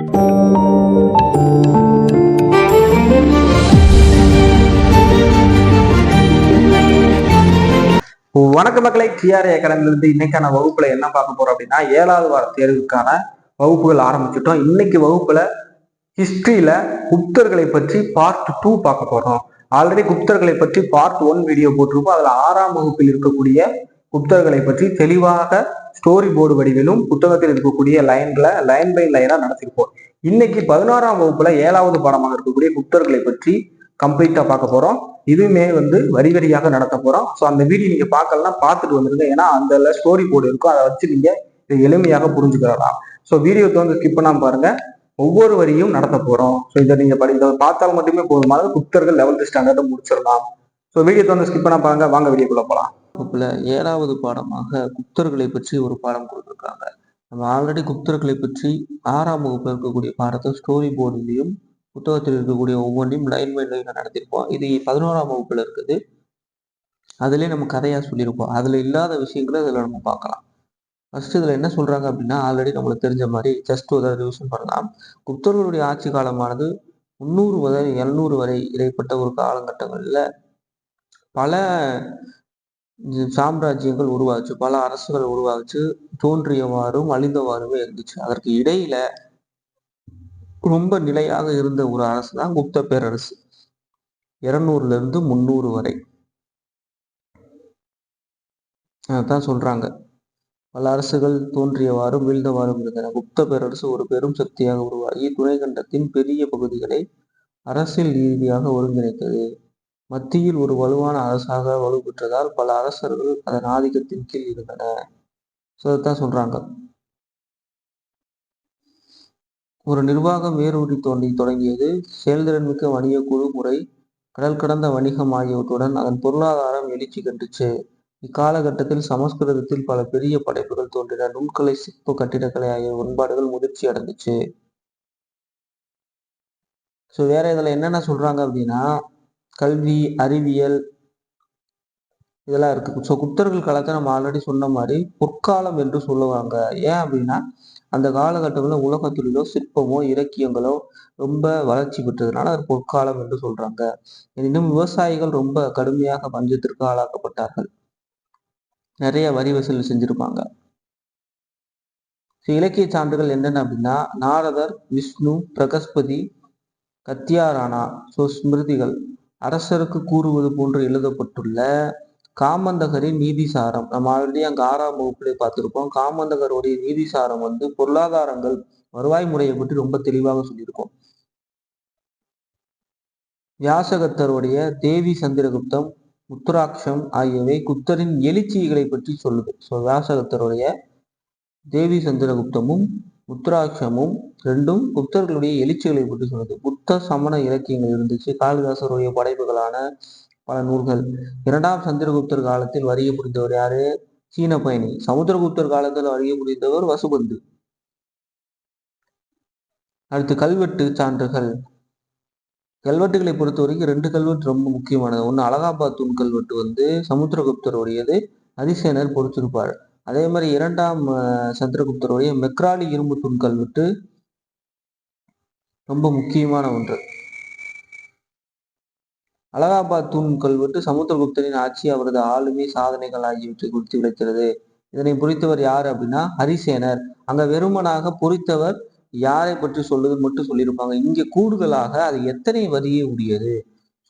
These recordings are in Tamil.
வணக்க மக்களை, டிஆர்ஏ அகாடமிலிருந்து இன்னைக்கான வகுப்புல என்ன பார்க்க போறோம் அப்படின்னா 7வது வார தேர்வுக்கான வகுப்புகள் ஆரம்பிச்சிட்டோம். இன்னைக்கு வகுப்புல ஹிஸ்டரியில குப்தர்களை பற்றி பார்ட் 2 பார்க்க போறோம். ஆல்ரெடி குப்தர்களை பற்றி பார்ட் 1 வீடியோ போட்டிருப்போம். அதுல 6ஆம் வகுப்பில் இருக்கக்கூடிய குப்தர்களை பற்றி தெளிவாக ஸ்டோரி போர்டு வடிவிலும் புத்தகத்தில் இருக்கக்கூடிய லைன் பை லைனா நடத்திருப்போம். இன்னைக்கு 11ஆம் வகுப்புல 7வது பாடமாக இருக்கக்கூடிய குப்தர்களை பற்றி கம்ப்ளீட்டா பார்க்க போறோம். இதுவுமே வரி வரியாக நடத்த போறோம். ஸோ அந்த வீடியோ நீங்க பார்க்கலாம், பார்த்துட்டு வந்துருங்க. ஏன்னா அந்த ஸ்டோரி போர்டு இருக்கும், அதை வச்சு நீங்க இதை எளிமையாக புரிஞ்சுக்கலாம். ஸோ வீடியோ ஸ்கிப் பண்ணாம பாருங்க, ஒவ்வொரு வரியும் நடத்த போறோம். ஸோ இதை நீங்க பார்த்தால் மட்டுமே போதுமானது, குப்தர்கள் 11th ஸ்டாண்டர்ட் முடிச்சிடலாம். ஸோ வீடியோ ஸ்கிப் பண்ண பாருங்க, வாங்க வீடியோக்குள்ள போகலாம். வகுப்புல 7வது பாடமாக குப்தர்களை பற்றி ஒரு பாடம் கொடுத்துருக்காங்க. நம்ம ஆல்ரெடி குப்தர்களை பற்றி 6ஆம் வகுப்புல இருக்கக்கூடிய பாடத்தை ஸ்டோரி போர்டுலையும் புத்தகத்தில் இருக்கக்கூடிய ஒவ்வொன்றையும் லைன் பை லைன் நடத்திருப்போம். இது 11ஆம் வகுப்புல இருக்குது. அதுலேயே நம்ம கதையா சொல்லியிருப்போம். அதுல இல்லாத விஷயங்களை இதுல நம்ம பார்க்கலாம். ஃபர்ஸ்ட் இதுல என்ன சொல்றாங்க அப்படின்னா, ஆல்ரெடி நம்மளுக்கு தெரிஞ்ச மாதிரி ஜஸ்ட் ஒரு ரிவிஷன் பண்ணலாம். குப்தர்களுடைய ஆட்சி காலமானது 300 முதல் 700 வரை இடைப்பட்ட ஒரு காலகட்டங்கள்ல பல சாம்ராஜ்யங்கள் உருவாச்சு, பல அரசுகள் உருவாச்சு, தோன்றியவாறும் அழிந்தவாறுமே இருந்துச்சு. அதற்கு இடையில ரொம்ப நிலையாக இருந்த ஒரு அரசு தான் குப்த பேரரசு. 200ல இருந்து 300 வரை அதான் சொல்றாங்க. பல அரசுகள் தோன்றியவாறும் வீழ்ந்தவாறும் இருந்தன. குப்த பேரரசு ஒரு பெரும் சக்தியாக உருவாகி துணைக்கண்டத்தின் பெரிய பகுதிகளை அரசியல் ரீதியாக ஒருங்கிணைத்தது. மத்தியில் ஒரு வலுவான அரசாக வலுப்பெற்றதால் பல அரசர்கள் அதன் ஆதிக்கத்தின் கீழ் இருந்தனர். அதைத்தான் சொல்றாங்க. ஒரு நிர்வாகம் வேரூன்றி தொடங்கியது. செயல்திறன்மிக்க வணிக குழு முறை, கடல் கடந்த வணிகம் ஆகியவற்றுடன் அதன் பொருளாதாரம் எழுச்சி கண்டுச்சு. இக்காலகட்டத்தில் சமஸ்கிருதத்தில் பல பெரிய படைப்புகள் தோன்றின. நுண்கலை, சிற்ப, கட்டிடக்கலை ஆகிய உண்பாடுகள் முதிர்ச்சி அடைந்துச்சு. ஸோ வேற இதுல என்னென்ன சொல்றாங்க அப்படின்னா, கல்வி, அறிவியல் இதெல்லாம் இருக்கு. ஸோ குப்தர்கள் காலத்தை நம்ம ஆல்ரெடி சொன்ன மாதிரி பொற்காலம் என்று சொல்லுவாங்க. ஏன் அப்படின்னா, அந்த காலகட்டங்களில் உலகத்திலோ சிற்பமோ இலக்கியங்களோ ரொம்ப வளர்ச்சி பெற்றதுனால அது பொற்காலம் என்று சொல்றாங்க. எனினும் விவசாயிகள் ரொம்ப கடுமையாக பஞ்சத்திற்கு ஆளாக்கப்பட்டார்கள். நிறைய வரி வசூல் செஞ்சிருப்பாங்க. இலக்கிய சான்றுகள் என்னென்ன அப்படின்னா, நாரதர், விஷ்ணு, பிரகஸ்பதி, கத்தியாரானா, ஸ்மிருதிகள், அரசருக்கு கூறுவது போன்று எழுதப்பட்டுள்ள காமந்தகரின் நீதிசாரம். நம்ம ஆல்ரெடி அங்க 6ஆம் வகுப்புல பார்த்திருப்போம். காமந்தகருடைய நீதிசாரம் பொருளாதாரங்கள், வருவாய் முறையை பற்றி ரொம்ப தெளிவாக சொல்லியிருக்கோம். வியாசகத்தருடைய தேவி சந்திரகுப்தம், முத்துராட்சம் ஆகியவை குப்தரின் எழுச்சிகளை பற்றி சொல்லுது. ஸோ வியாசகத்தருடைய தேவி சந்திரகுப்தமும் முத்துராட்சமும் ரெண்டும் குப்தர்களுடைய எழுச்சிகளை பற்றி சொல்லுது. புத்த சமண இலக்கியங்கள் இருந்துச்சு. காளிதாசருடைய படைப்புகளான பல நூல்கள். 2ஆம் சந்திரகுப்தர் காலத்தில் வருகை புரிந்தவர் யாரு? சீன பயணி. சமுத்திரகுப்தர் காலத்தில் வருகை புரிந்தவர் வசுபந்து. அடுத்து கல்வெட்டு சான்றுகள். கல்வெட்டுகளை பொறுத்த வரைக்கும் 2 கல்வெட்டு ரொம்ப முக்கியமானது. ஒன்று அலகாபாத் தூண் கல்வெட்டு சமுத்திரகுப்தருடையது, ஹரிசேனர் பொறுத்திருப்பார். அதே மாதிரி 2ஆம் சந்திரகுப்தருடைய மெக்ராலி இரும்பு தூண் கல்வெட்டு ரொம்ப முக்கியமான ஒன்று. அலகாபாத் தூண் கல்வெட்டு சமுத்திரகுப்தரின் ஆட்சி, அவரது ஆளுமை, சாதனைகள் ஆகியவற்றை குறித்து விளக்கிறது. இதனை பொறித்தவர் யார் அப்படின்னா ஹரிசேனர். அங்க வெறுமனாக பொறித்தவர் யாரை பற்றி சொல்லுதுன்னு மட்டும் சொல்லியிருப்பாங்க. இங்க கூடுதலாக அது எத்தனை வரியை உடையது.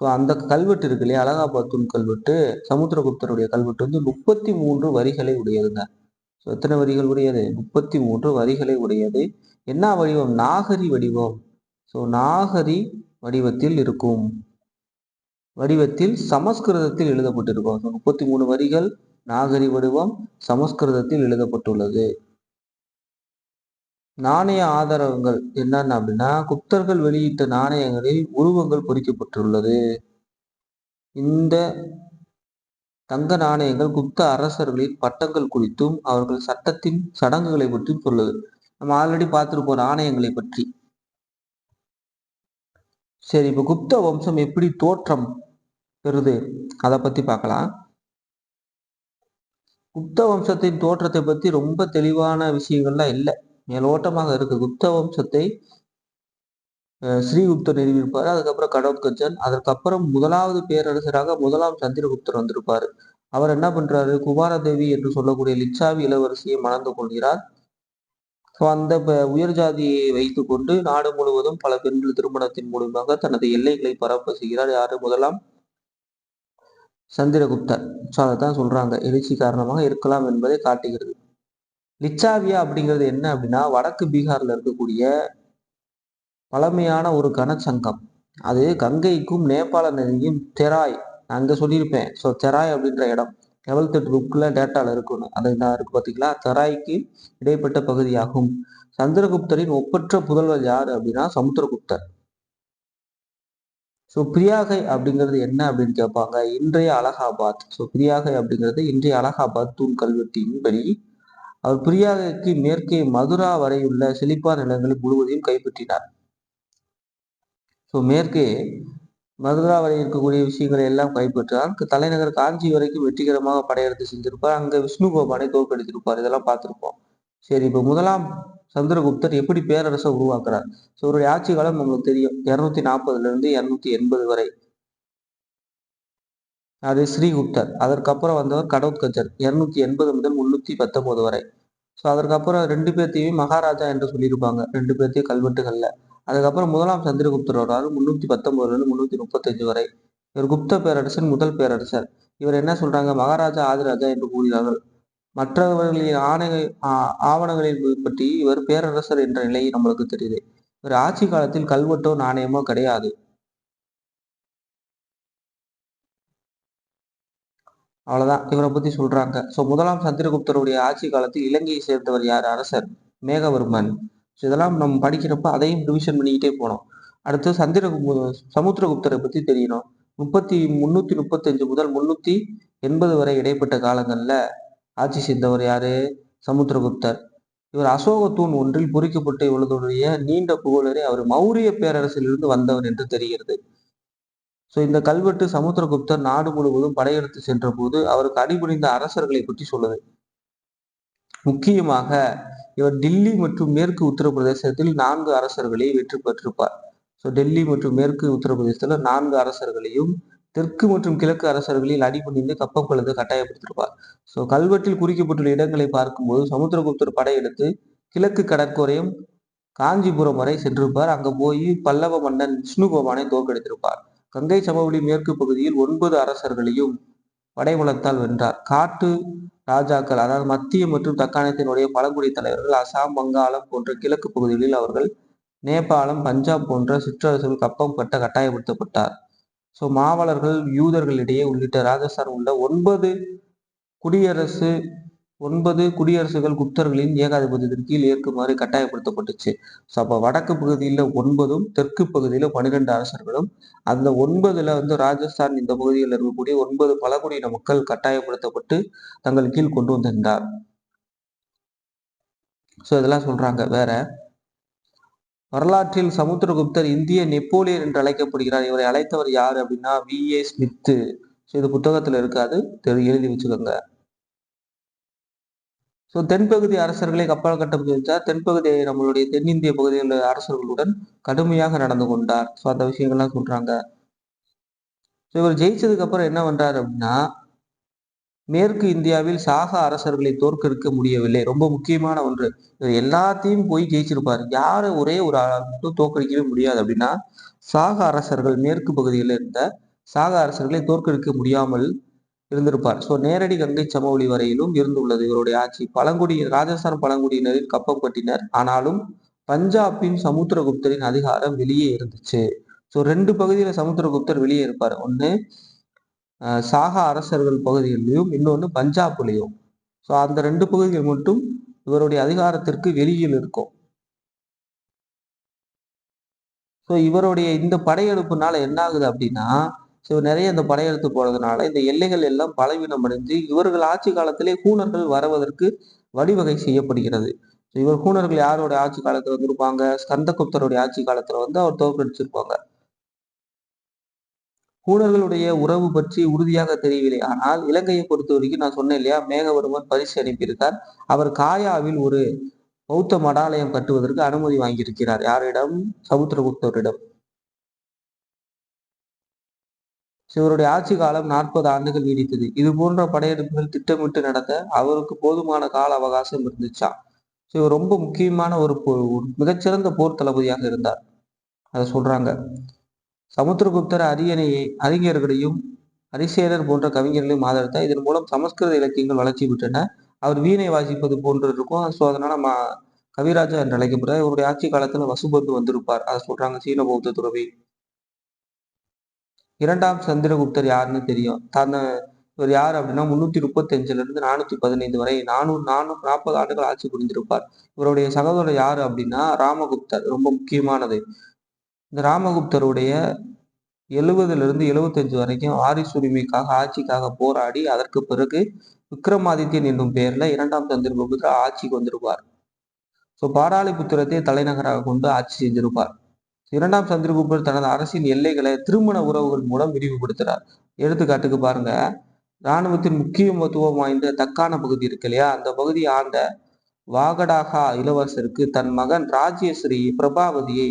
ஸோ அந்த கல்வெட்டு இருக்கு இல்லையா, அலகாபாத் தூண் கல்வெட்டு, சமுத்திரகுப்தருடைய கல்வெட்டு 33 வரிகளை உடையதுங்க. ஸோ எத்தனை வரிகள் உடையது? 33 வரிகளை உடையது. என்ன வடிவம்? நாகரி வடிவம். ஸோ நாகரி வடிவத்தில் இருக்கும். வடிவத்தில் சமஸ்கிருதத்தில் எழுதப்பட்டிருக்கும். 33 வரிகள், நாகரி வடிவம், சமஸ்கிருதத்தில் எழுதப்பட்டுள்ளது. நாணய ஆதாரங்கள் என்னென்ன அப்படின்னா, குப்தர்கள் வெளியிட்ட நாணயங்களில் உருவங்கள் பொறிக்கப்பட்டுள்ளது. இந்த தங்க நாணயங்கள் குப்த அரசர்களின் பட்டங்கள் குறித்தும் அவர்கள் சட்டத்தின் சடங்குகளை பற்றியும் சொல்லுது. நம்ம ஆல்ரெடி பார்த்திருப்போம் நாணயங்களை பற்றி. சரி, இப்ப குப்த வம்சம் எப்படி தோற்றம் பெறுது அதை பத்தி பார்க்கலாம். குப்த வம்சத்தின் தோற்றத்தை பத்தி ரொம்ப தெளிவான விஷயங்கள்லாம் இல்லை, மேலோட்டமாக இருக்கு. குப்த வம்சத்தை ஸ்ரீகுப்தர் நிறுவியிருப்பாரு. அதுக்கப்புறம் கடோத்கச்சன். அதற்கப்புறம் முதலாவது பேரரசராக முதலாம் சந்திரகுப்தர் வந்திருப்பாரு. அவர் என்ன பண்றாரு, குமாரதேவி என்று சொல்லக்கூடிய லிச்சாவி இளவரசியை மணந்து கொள்கிறார். ஸோ அந்த உயர் ஜாதியை வைத்துக் கொண்டு நாடு முழுவதும் பல பெண்கள் திருமணத்தின் மூலமாக தனது எல்லைகளை பரப்ப செய்கிறார். யாரு, முதலாம் சந்திரகுப்தர். ஸோ அதைத்தான் சொல்றாங்க, எழுச்சி காரணமாக இருக்கலாம் என்பதை காட்டுகிறது. லிச்சாவியா அப்படிங்கிறது என்ன அப்படின்னா, வடக்கு பீகார்ல இருக்கக்கூடிய பழமையான ஒரு கனச்சங்கம். அது கங்கைக்கும் நேபாள நதியும் தெராய், நான் அங்க சொல்லியிருப்பேன். ஸோ தெராய் அப்படின்ற இடம் 11th புக்ல டேட்டால இருக்கணும். அது என்ன இருக்கு பார்த்தீங்களா, தெராய்க்கு இடைப்பட்ட பகுதியாகும். சந்திரகுப்தரின் ஒப்பற்ற புதல்வர் யாரு அப்படின்னா சமுத்திரகுப்தர். ஸோ பிரியாகை அப்படிங்கிறது என்ன அப்படின்னு கேட்பாங்க, இன்றைய அலகாபாத். ஸோ பிரியாகை அப்படிங்கிறது இன்றைய அலகாபாத் தூண் கல்வெட்டின்படி அவர் பிரியாகைக்கு மேற்கே மதுரா வரையுள்ள செழிப்பான நிலங்களை முழுவதையும் கைப்பற்றினார். ஸோ மேற்கே மதுரா வரை இருக்கக்கூடிய விஷயங்களை எல்லாம் கைப்பற்றார். தலைநகர் காஞ்சி வரைக்கும் வெற்றிகரமாக படையெடுத்து செஞ்சிருப்பார். அங்க விஷ்ணு கோபானை தோற்கடித்திருப்பார். இதெல்லாம் பார்த்திருப்போம். சரி, இப்போ முதலாம் சந்திரகுப்தர் எப்படி பேரரசை உருவாக்குறார்? ஸோ அவருடைய ஆட்சி காலம் நம்மளுக்கு தெரியும், 240 இருந்து 280 வரை. அது ஸ்ரீகுப்தர். அதற்கப்புறம் வந்தவர் கடோத்கச்சர், 280 முதல் 319 வரை. ஸோ அதற்கப்புறம் ரெண்டு பேர்த்தையும் மகாராஜா என்று சொல்லியிருப்பாங்க, ரெண்டு பேர்த்தையும் கல்வெட்டுகள்ல. அதுக்கப்புறம் முதலாம் சந்திரகுப்தர் வர்றாரு, 319 இருந்து 335 வரை. இவர் குப்த பேரரசன் முதல் பேரரசர். இவர் என்ன சொல்றாங்க, மகாராஜா ஆதிராஜா என்று கூறுகிறார்கள். மற்றவர்களின் ஆவணங்களின் பற்றி இவர் பேரரசர் என்ற நிலை நம்மளுக்கு தெரியுது. இவர் ஆட்சி காலத்தில் கல்வெட்டோ நாணயமோ கிடையாது. அவ்வளவுதான் இவரை பத்தி சொல்றாங்க. ஸோ முதலாம் சந்திரகுப்தருடைய ஆட்சி காலத்தில் இலங்கையை சேர்ந்தவர் யார், அரசர் மேகவர்மன். ஸோ இதெல்லாம் நம்ம படிக்கிறப்ப அதையும் ரிவிஷன் பண்ணிக்கிட்டே போனோம். அடுத்து சமுத்திரகுப்தரை பத்தி தெரியணும். 335 முதல் 380 வரை இடைப்பட்ட காலங்கள்ல ஆட்சி செய்தவர் யாரு, சமுத்திரகுப்தர். இவர் அசோக தூண் ஒன்றில் பொறிக்கப்பட்டு இவர்களுடைய நீண்ட புகழரை அவர் மௌரிய பேரரசிலிருந்து வந்தவர் என்று தெரிகிறது. ஸோ இந்த கல்வெட்டு சமுத்திரகுப்தர் நாடு முழுவதும் படையெடுத்து சென்ற போது அவருக்கு அடிபணிந்த அரசர்களை பற்றி சொல்லுது. முக்கியமாக இவர் டில்லி மற்றும் மேற்கு உத்தரப்பிரதேசத்தில் 4 அரசர்களை வெற்றி பெற்றிருப்பார். ஸோ டெல்லி மற்றும் மேற்கு உத்தரப்பிரதேசத்துல 4 அரசர்களையும், தெற்கு மற்றும் கிழக்கு அரசர்களில் அடிபணிந்து கப்பம் கழுத கட்டாயப்படுத்திருப்பார். ஸோ கல்வெட்டில் குறிக்கப்பட்டுள்ள இடங்களை பார்க்கும்போது சமுத்திரகுப்தர் படையெடுத்து கிழக்கு கடற்கரையும் காஞ்சிபுரம் வரை சென்றிருப்பார். அங்க போய் பல்லவ மன்னன் விஷ்ணுகோபானை தோற்கடித்திருப்பார். கங்கை சமவெளி மேற்கு பகுதியில் 9 அரசர்களையும் படைபலத்தால் வென்றார். காட்டு ராஜாக்கள், அதாவது மத்திய மற்றும் தக்காணத்தினுடைய பழங்குடி தலைவர்கள் அசாம், வங்காளம் போன்ற கிழக்கு பகுதிகளில் அவர்கள் நேபாளம், பஞ்சாப் போன்ற சிற்றரசுகள் கப்பம் கட்ட கட்டாயப்படுத்தப்பட்டார். ஸோ மாவலர்கள், யூதர்களிடையே உள்ளிட்ட ராஜஸ்தான் உள்ள 9 குடியரசுகள் குப்தர்களின் ஏகாதிபத்தியத்தின் கீழ் ஏற்குமாறு கட்டாயப்படுத்தப்பட்டுச்சு. ஸோ அப்போ வடக்கு பகுதியில் 9ம், தெற்கு பகுதியில் 12 அரசர்களும், அந்த 9ல ராஜஸ்தான் இந்த பகுதியில் இருக்கக்கூடிய 9 பழங்குடியின மக்கள் கட்டாயப்படுத்தப்பட்டு தங்கள் கீழ் கொண்டு வந்திருந்தார். ஸோ இதெல்லாம் சொல்றாங்க. வேற வரலாற்றில் சமுத்திரகுப்தர் இந்திய நெப்போலியன் என்று அழைக்கப்படுகிறார். இவரை அழைத்தவர் யாரு அப்படின்னா V.A. ஸ்மித்து. ஸோ இது புத்தகத்துல இருக்காது, எழுதி வச்சுக்கோங்க. ஸோ தென்பகுதி அரசர்களை கப்பல் கட்டம் வச்சார். தென்பகுதி நம்மளுடைய தென்னிந்திய பகுதியில் அரசர்களுடன் கடுமையாக நடந்து கொண்டார். ஸோ அந்த விஷயங்கள்லாம் சொல்றாங்க. ஸோ இவர் ஜெயிச்சதுக்கு அப்புறம் என்ன பண்றாரு அப்படின்னா, மேற்கு இந்தியாவில் சாக அரசர்களை தோற்கடிக்க முடியவில்லை. ரொம்ப முக்கியமான ஒன்று, இவர் எல்லாத்தையும் போய் ஜெயிச்சிருப்பாரு, யாரும் ஒரே ஒரு ஆள் மட்டும் தோற்கடிக்கவே முடியாது அப்படின்னா சாக அரசர்கள், மேற்கு பகுதியில் இருந்த சாக அரசர்களை தோற்கடிக்க முடியாமல் இருந்திருப்பார். ஸோ நேரடி கங்கை சமவெளி வரையிலும் இருந்துள்ளது இவருடைய ஆட்சி. ராஜஸ்தான் பழங்குடியினரின் கப்பம் கட்டினர். ஆனாலும் பஞ்சாபின் சமுத்திரகுப்தரின் அதிகாரம் வெளியே இருந்துச்சு. ஸோ 2 பகுதியில சமுத்திரகுப்தர் வெளியே இருப்பார். ஒன்று சாகா அரசர்கள் பகுதிகளிலும், இன்னொன்று பஞ்சாப்லையும். ஸோ அந்த 2 பகுதிகள் மட்டும் இவருடைய அதிகாரத்திற்கு வெளியில் இருக்கும். ஸோ இவருடைய இந்த படையெடுப்புனால என்ன ஆகுது அப்படின்னா, ஸோ நிறைய இந்த படையெடுத்து போறதுனால இந்த எல்லைகள் எல்லாம் பலவீனம் அடைந்து இவர்கள் ஆட்சி காலத்திலே ஹூணர்கள் வருவதற்கு வழிவகை செய்யப்படுகிறது. இவர் ஹூணர்கள் யாரோட ஆட்சி காலத்துல வந்திருப்பாங்க, ஸ்கந்தகுப்தருடைய ஆட்சி காலத்துல அவர் தோற்கடிச்சிருப்பாங்க. ஹூணர்களுடைய உறவு பற்றி உறுதியாக தெரியவில்லை. ஆனால் இலங்கையை பொறுத்த வரைக்கும் நான் சொன்னேன் இல்லையா, மேகவர்மன் பரிசு அனுப்பியிருக்கார். அவர் காயாவில் ஒரு பௌத்த மடாலயம் கட்டுவதற்கு அனுமதி வாங்கியிருக்கிறார். யாரிடம்? சமுத்திரகுப்தரிடம். இவருடைய ஆட்சி காலம் 40 ஆண்டுகள் நீடித்தது. இது போன்ற படையெடுப்புகள் திட்டமிட்டு நடத்த அவருக்கு போதுமான கால அவகாசம் இருந்துச்சா. இவர் ரொம்ப முக்கியமான ஒரு மிகச்சிறந்த போர் தளபதியாக இருந்தார். அதை சொல்றாங்க. சமுத்திரகுப்தர் அறிஞர்களையும் ஹரிசேனர் போன்ற கவிஞர்களையும் ஆதரித்தார். இதன் மூலம் சமஸ்கிருத இலக்கியங்கள் வளர்ச்சி பெற்றன. அவர் வீணை வாசிப்பது போன்று இருக்கும். ஸோ அதனால கவிராஜா என்று அழைக்கப்படுறார். இவருடைய ஆட்சி காலத்துல வசுபந்து வந்திருப்பார். அதை சொல்றாங்க சீன பௌத்த துறவி. இரண்டாம் சந்திரகுப்தர் யாருன்னு தெரியும். இவர் யார் அப்படின்னா 335 இருந்து 415 வரை 440 ஆண்டுகள் ஆட்சி புரிந்திருப்பார். இவருடைய சகோதரர் யாரு அப்படின்னா ராமகுப்தர். ரொம்ப முக்கியமானது. இந்த ராமகுப்தருடைய 70 75 வரைக்கும் வாரிசு உரிமைக்காக ஆட்சிக்காக போராடி அதற்கு பிறகு விக்ரமாதித்யன் என்னும் பெயர்ல இரண்டாம் சந்திரகுப்தர் ஆட்சிக்கு வந்திருப்பார். ஸோ பாடாலிபுத்திரத்தை தலைநகராக கொண்டு ஆட்சி செஞ்சிருப்பார். இரண்டாம் சந்திரகுப்தர் தனது அரசின் எல்லைகளை திருமண உறவுகள் மூலம் விரிவுபடுத்துறார். எடுத்துக்காட்டுக்கு பாருங்க, இராணுவத்தின் முக்கியத்துவம் வாய்ந்த தக்கான பகுதி இருக்கு இல்லையா, அந்த பகுதியை ஆண்ட வாகடாகா இளவரசருக்கு தன் மகன் ராஜேஸ்வரி பிரபாவதியை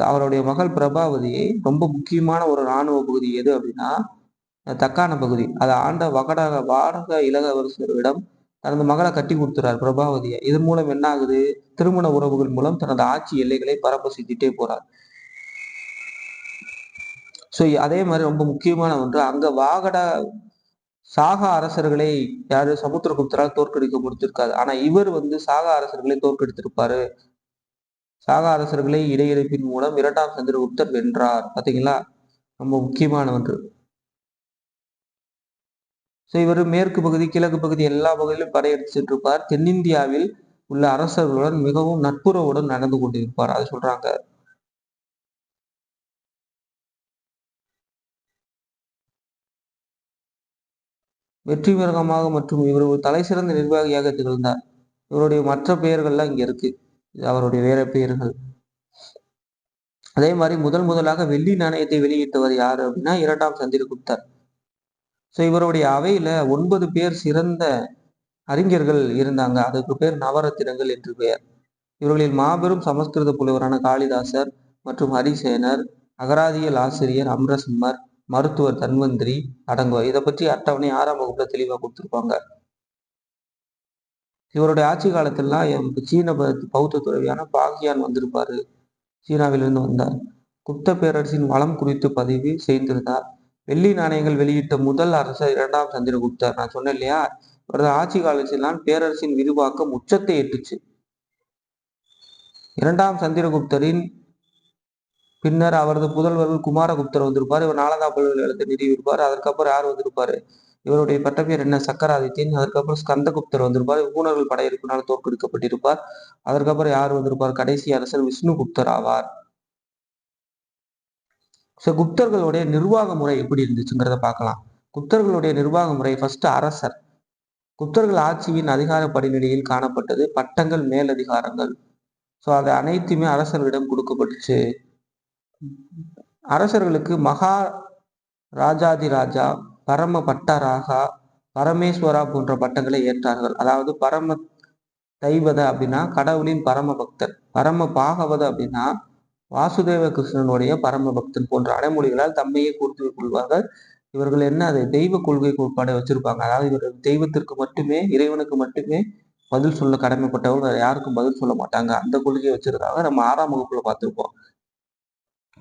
அவருடைய மகள் பிரபாவதியை ரொம்ப முக்கியமான ஒரு இராணுவ பகுதி எது அப்படின்னா தக்கான பகுதி. அதை ஆண்ட வாடக இளவரசரிடம் தனது மகளை கட்டி கொடுத்துறார் பிரபாவதியை. இதன் மூலம் என்ன ஆகுது? திருமண உறவுகள் மூலம் தனது ஆட்சி எல்லைகளை பரப்ப செஞ்சுட்டே போறார். ஸோ அதே மாதிரி ரொம்ப முக்கியமான ஒன்று, அங்க சாகா அரசர்களை யாரு சமுத்திரகுப்தரால் தோற்கடிக்க முடிச்சிருக்காரு. ஆனா இவர் சாகா அரசர்களை தோற்கடித்திருப்பாரு. சாகா அரசர்களை இடையிறப்பின் மூலம் இரண்டாம் சந்திரகுப்தர் வென்றார். பாத்தீங்களா, ரொம்ப முக்கியமான ஒன்று. ஸோ இவர் மேற்கு பகுதி கிழக்கு பகுதி எல்லா பகுதியிலும் படையெடுத்துட்டு இருப்பார். தென்னிந்தியாவில் உள்ள அரசர்களுடன் மிகவும் நட்புறவுடன் நடந்து கொண்டிருப்பார். அதை சொல்றாங்க. வெற்றி மிருகமாக மற்றும் இவர் ஒரு தலை சிறந்த நிர்வாகியாக திகழ்ந்தார். இவருடைய மற்ற பெயர்கள்லாம் இங்க இருக்கு, அவருடைய வேற பெயர்கள். அதே மாதிரி முதலாக வெள்ளி நாணயத்தை வெளியிட்டவர் யாரு அப்படின்னா இரண்டாம் சந்திரகுப்தர். ஸோ இவருடைய அவையில 9 பேர் சிறந்த அறிஞர்கள் இருந்தாங்க. அதுக்கு பேர் நவரத்தினங்கள் என்று பெயர். இவர்களில் மாபெரும் சமஸ்கிருத புலவரான காளிதாசர் மற்றும் ஹரிசேனர், அகராதியல் ஆசிரியர் அம்ரசிம்மர், மருத்துவர் தன்வந்திரி அடங்குவார். இதை பற்றி அட்டவணை 6ஆம் வகுப்புல தெளிவாக கொடுத்திருப்பாங்க. இவருடைய ஆட்சி காலத்திலாம் சீன பௌத்த துறவியான பாகியான் வந்திருப்பாரு. சீனாவிலிருந்து வந்தார். குப்த பேரரசின் வளம் குறித்து பதிவு செய்திருந்தார். வெள்ளி நாணயங்கள் வெளியிட்ட முதல் அரசர் இரண்டாம் சந்திரகுப்தர். நான் சொன்னேன் இல்லையா, இவரது ஆட்சி காலத்தில்தான் பேரரசின் விரிவாக்கம் உச்சத்தை எட்டுச்சு. இரண்டாம் சந்திரகுப்தரின் பின்னர் அவரது புதல்வர்கள் குமாரகுப்தர் வந்திருப்பார். இவர் நாலந்தா பல்கலைக்கழகத்தை நிறுவியிருப்பார். அதற்கப்புறம் யார் வந்திருப்பாரு? இவருடைய பட்டப்பேர் என்ன? சக்கராதித்யன். அதற்கப்புறம் ஸ்கந்தகுப்தர் வந்திருப்பார். ஊனர்கள் படையெடுப்பினால் தோற்கடிக்கப்பட்டிருப்பார். அதற்கப்புறம் யார் வந்திருப்பார்? கடைசி அரசர் விஷ்ணுகுப்தர் ஆவார். ஸோ குப்தர்களுடைய நிர்வாக முறை எப்படி இருந்துச்சுங்கிறத பார்க்கலாம். குப்தர்களுடைய நிர்வாக முறை, ஃபர்ஸ்ட் அரசர். குப்தர்கள் ஆட்சியின் அதிகார படிநிலையில் காணப்பட்டது பட்டங்கள், மேலதிகாரங்கள். ஸோ அது அனைத்துமே அரசர்களிடம் கொடுக்கப்பட்டுச்சு. அரசர்களுக்கு மகா ராஜாதிராஜா, பரம பட்டராகா, பரமேஸ்வரா போன்ற பட்டங்களை ஏற்றார்கள். அதாவது பரம தைவத அப்படின்னா கடவுளின் பரம பக்தர், பரம பாகவத அப்படின்னா வாசுதேவ கிருஷ்ணனுடைய பரம பக்தன் போன்ற அடைமொழிகளால் தம்மையே கூர்த்து கொள்வார்கள். இவர்கள் என்ன, அதை தெய்வ கொள்கை கோட்பாடை வச்சிருப்பாங்க. அதாவது இவர்கள் தெய்வத்திற்கு மட்டுமே, இறைவனுக்கு மட்டுமே பதில் சொல்ல கடமைப்பட்டவர்கள், வேற யாருக்கும் பதில் சொல்ல மாட்டாங்க. அந்த கொள்கையை வச்சிருக்காங்க. நம்ம 6ஆம் வகுப்புல பார்த்திருப்போம்.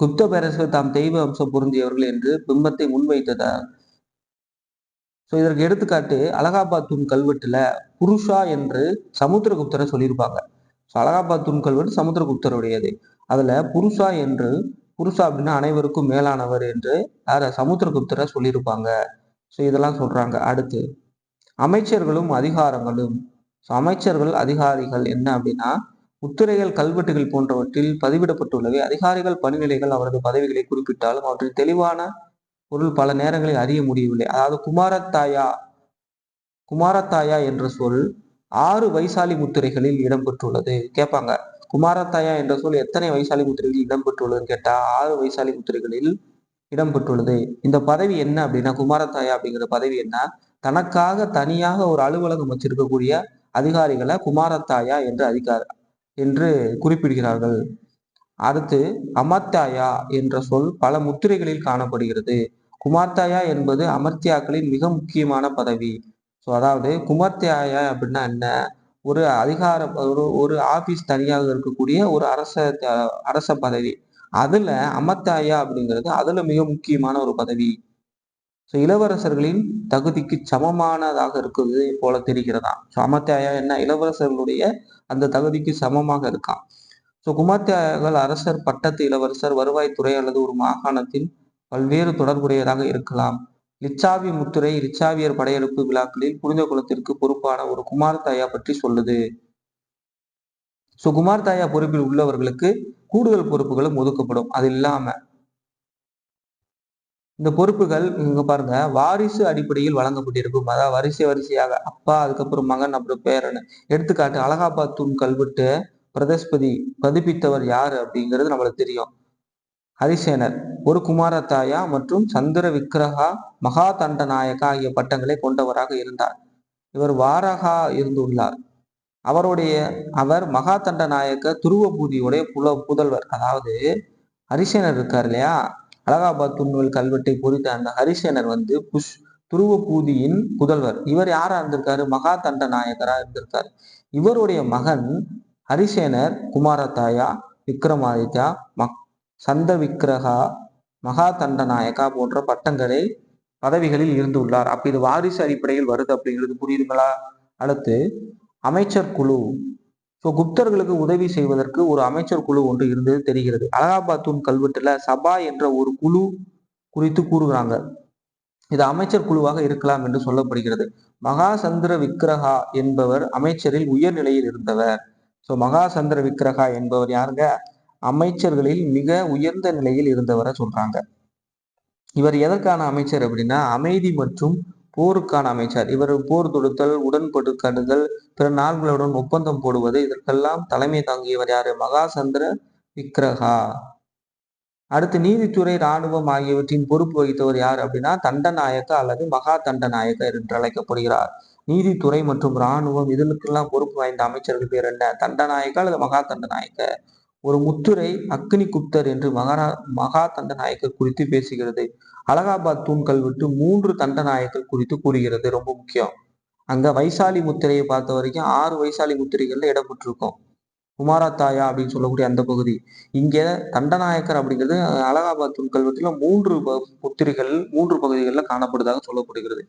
குப்த பேரரசர் தாம் தெய்வ அம்சம் பொருந்தியவர்கள் என்று பிம்பத்தை முன்வைத்ததார். ஸோ இதற்கு எடுத்துக்காட்டு அலகாபாத் தூண் கல்வெட்டுல புருஷா என்று சமுத்திரகுப்தரை சொல்லியிருப்பாங்க. ஸோ அலகாபாத் தூண் கல்வெட்டு சமுத்திரகுப்தருடையது. அதுல புருஷா அப்படின்னா அனைவருக்கும் மேலானவர் என்று யார சமுத்திரகுப்தரை சொல்லியிருப்பாங்க. ஸோ இதெல்லாம் சொல்றாங்க. அடுத்து அமைச்சர்களும் அதிகாரங்களும். ஸோ அமைச்சர்கள் அதிகாரிகள் என்ன அப்படின்னா முத்திரைகள், கல்வெட்டுகள் போன்றவற்றில் பதிவிடப்பட்டுள்ளவை. அதிகாரிகள் பணிநிலைகள் அவரது பதவிகளை குறிப்பிட்டாலும் அவற்றில் தெளிவான பொருள் பல நேரங்களில் அறிய முடியவில்லை. அதாவது குமாரத்தாயா என்ற சொல் 6 வைசாலி முத்திரைகளில் இடம்பெற்றுள்ளது. கேட்பாங்க, குமாரத்தாயா என்ற சொல் எத்தனை வைசாலி முத்திரைகளில் இடம்பெற்றுள்ளதுன்னு கேட்டா 6 வைசாலி முத்திரைகளில் இடம்பெற்றுள்ளது. இந்த பதவி என்ன அப்படின்னா குமாரத்தாயா அப்படிங்கிற பதவி என்ன, தனக்காக தனியாக ஒரு அலுவலகம் வச்சிருக்கக்கூடிய அதிகாரிகளை குமாரத்தாயா என்று குறிப்பிடுகிறார்கள். அடுத்து அமர்த்தாயா என்ற சொல் பல முத்திரைகளில் காணப்படுகிறது. குமார்த்தாயா என்பது அமர்த்தியாக்களின் மிக முக்கியமான பதவி. ஸோ அதாவது குமார்த்தியாயா அப்படின்னா என்ன? ஒரு அதிகார ஒரு ஆபீஸ் தனியாக இருக்கக்கூடிய ஒரு அரச பதவி. அதுல அமர்த்தாயா அப்படிங்கிறது அதுல மிக முக்கியமான ஒரு பதவி. ஸோ இளவரசர்களின் தகுதிக்கு சமமானதாக இருக்குது போல தெரிகிறதா. ஸோ அமர்த்தியாயா என்ன? இளவரசர்களுடைய அந்த தகுதிக்கு சமமாக இருக்கான். ஸோ குமார்த்தியாயர்கள் அரசர், பட்டத்து இளவரசர், வருவாய்த்துறை அல்லது ஒரு மாகாணத்தின் பல்வேறு தொடர்புடையதாக இருக்கலாம். லிச்சாவி முத்திரை லிச்சாவியர் படையெடுப்பு விழாக்களில் புனித குலத்திற்கு பொறுப்பான ஒரு குமார்த்தாயா பற்றி சொல்லுது. ஸோ குமார்த்தாயா பொறுப்பில் உள்ளவர்களுக்கு கூடுதல் பொறுப்புகளும் ஒதுக்கப்படும். அது இல்லாம இந்த பொறுப்புகள் இங்க பாருங்க வாரிசு அடிப்படையில் வழங்கப்பட்டிருக்கும். அதாவது வரிசையாக அப்பா, அதுக்கப்புறம் மகன், அப்புறம் பேரன். எடுத்துக்காட்டு அலகாபாத் தூண் கல்வெட்டு பிரதஸ்பதி பதிப்பித்தவர் யாரு அப்படிங்கிறது நம்மளுக்கு தெரியும். ஹரிசேனர் ஒரு குமாரத்தாயா மற்றும் சந்திர விக்கிரகா மகா தண்டநாயக்கா ஆகிய பட்டங்களை கொண்டவராக இருந்தார். இவர் வாரகா இருந்துள்ளார். அவர் மகா தண்டநாயக்க துருவ பூதியுடைய புதல்வர். அதாவது ஹரிசேனர் இருக்கார் இல்லையா, அலகாபாத் துன்வல் கல்வெட்டை பொறித்த அந்த ஹரிசேனர் துருவ பூதியின் புதல்வர். இவர் யாரா இருந்திருக்காரு? மகா தண்ட நாயக்கரா இருந்திருக்காரு. இவருடைய மகன் ஹரிசேனர் குமாரத்தாயா, விக்ரமாதித்யா, சந்த விக்கிரகா, மகா தண்ட நாயக்கா போன்ற பதவிகளில் இருந்துள்ளார். அப்ப இது வாரிசு அடிப்படையில் வருது அப்படிங்கிறது புரியுதுங்களா? அடுத்து அமைச்சர் குழு. ஸோ குப்தர்களுக்கு உதவி செய்வதற்கு ஒரு அமைச்சர் குழு ஒன்று இருந்தது தெரிகிறது. அலகாபாத் தூண் கல்வெட்டுல சபா என்ற ஒரு குழு குறித்து கூறுகிறாங்க. இது அமைச்சர் குழுவாக இருக்கலாம் என்று சொல்லப்படுகிறது. மகாசந்திர விக்கிரகா என்பவர் அமைச்சரில் உயர்நிலையில் இருந்தவர். ஸோ மகாசந்திர விக்கிரகா என்பவர் யாருங்க? அமைச்சர்களில் மிக உயர்ந்த நிலையில் இருந்தவரை சொல்றாங்க. இவர் எதற்கான அமைச்சர் அப்படின்னா அமைதி மற்றும் போருக்கான அமைச்சர். இவர் போர் தொடுத்தல், உடன்படுதல், பிற நாடுகளுடன் ஒப்பந்தம் போடுவது இதற்கெல்லாம் தலைமை தாங்கியவர் யாரு? மகாசந்திர விக்கிரகா. அடுத்து நீதித்துறை, இராணுவம் ஆகியவற்றின் பொறுப்பு வகித்தவர் யார் அப்படின்னா தண்டநாயக்க அல்லது மகா தண்டநாயக்க என்று அழைக்கப்படுகிறார். நீதித்துறை மற்றும் இராணுவம் இதற்கெல்லாம் பொறுப்பு வாய்ந்த அமைச்சர்கள் பேர் என்ன? தண்டநாயக்க அல்லது மகா தண்டநாயக்க. ஒரு முத்துரை அக்னி குப்தர் என்று மகா தண்டநாயக்கர் குறித்து பேசுகிறது. அலகாபாத் தூண் கல்வெட்டு 3 தண்டநாயக்கர் குறித்து கூறுகிறது. ரொம்ப முக்கியம். அங்க வைசாலி முத்திரையை பார்த்த வரைக்கும் 6 வைசாலி முத்திரைகள்ல இடம்பெற்றிருக்கும். குமாரத்தாயா அப்படின்னு சொல்லக்கூடிய அந்த பகுதி. இங்க தண்டநாயக்கர் அப்படிங்கிறது அலகாபாத் தூண் கல்வெட்டுல 3 முத்திரைகள் 3 பகுதிகளில் காணப்படுவதாக சொல்லப்படுகிறது.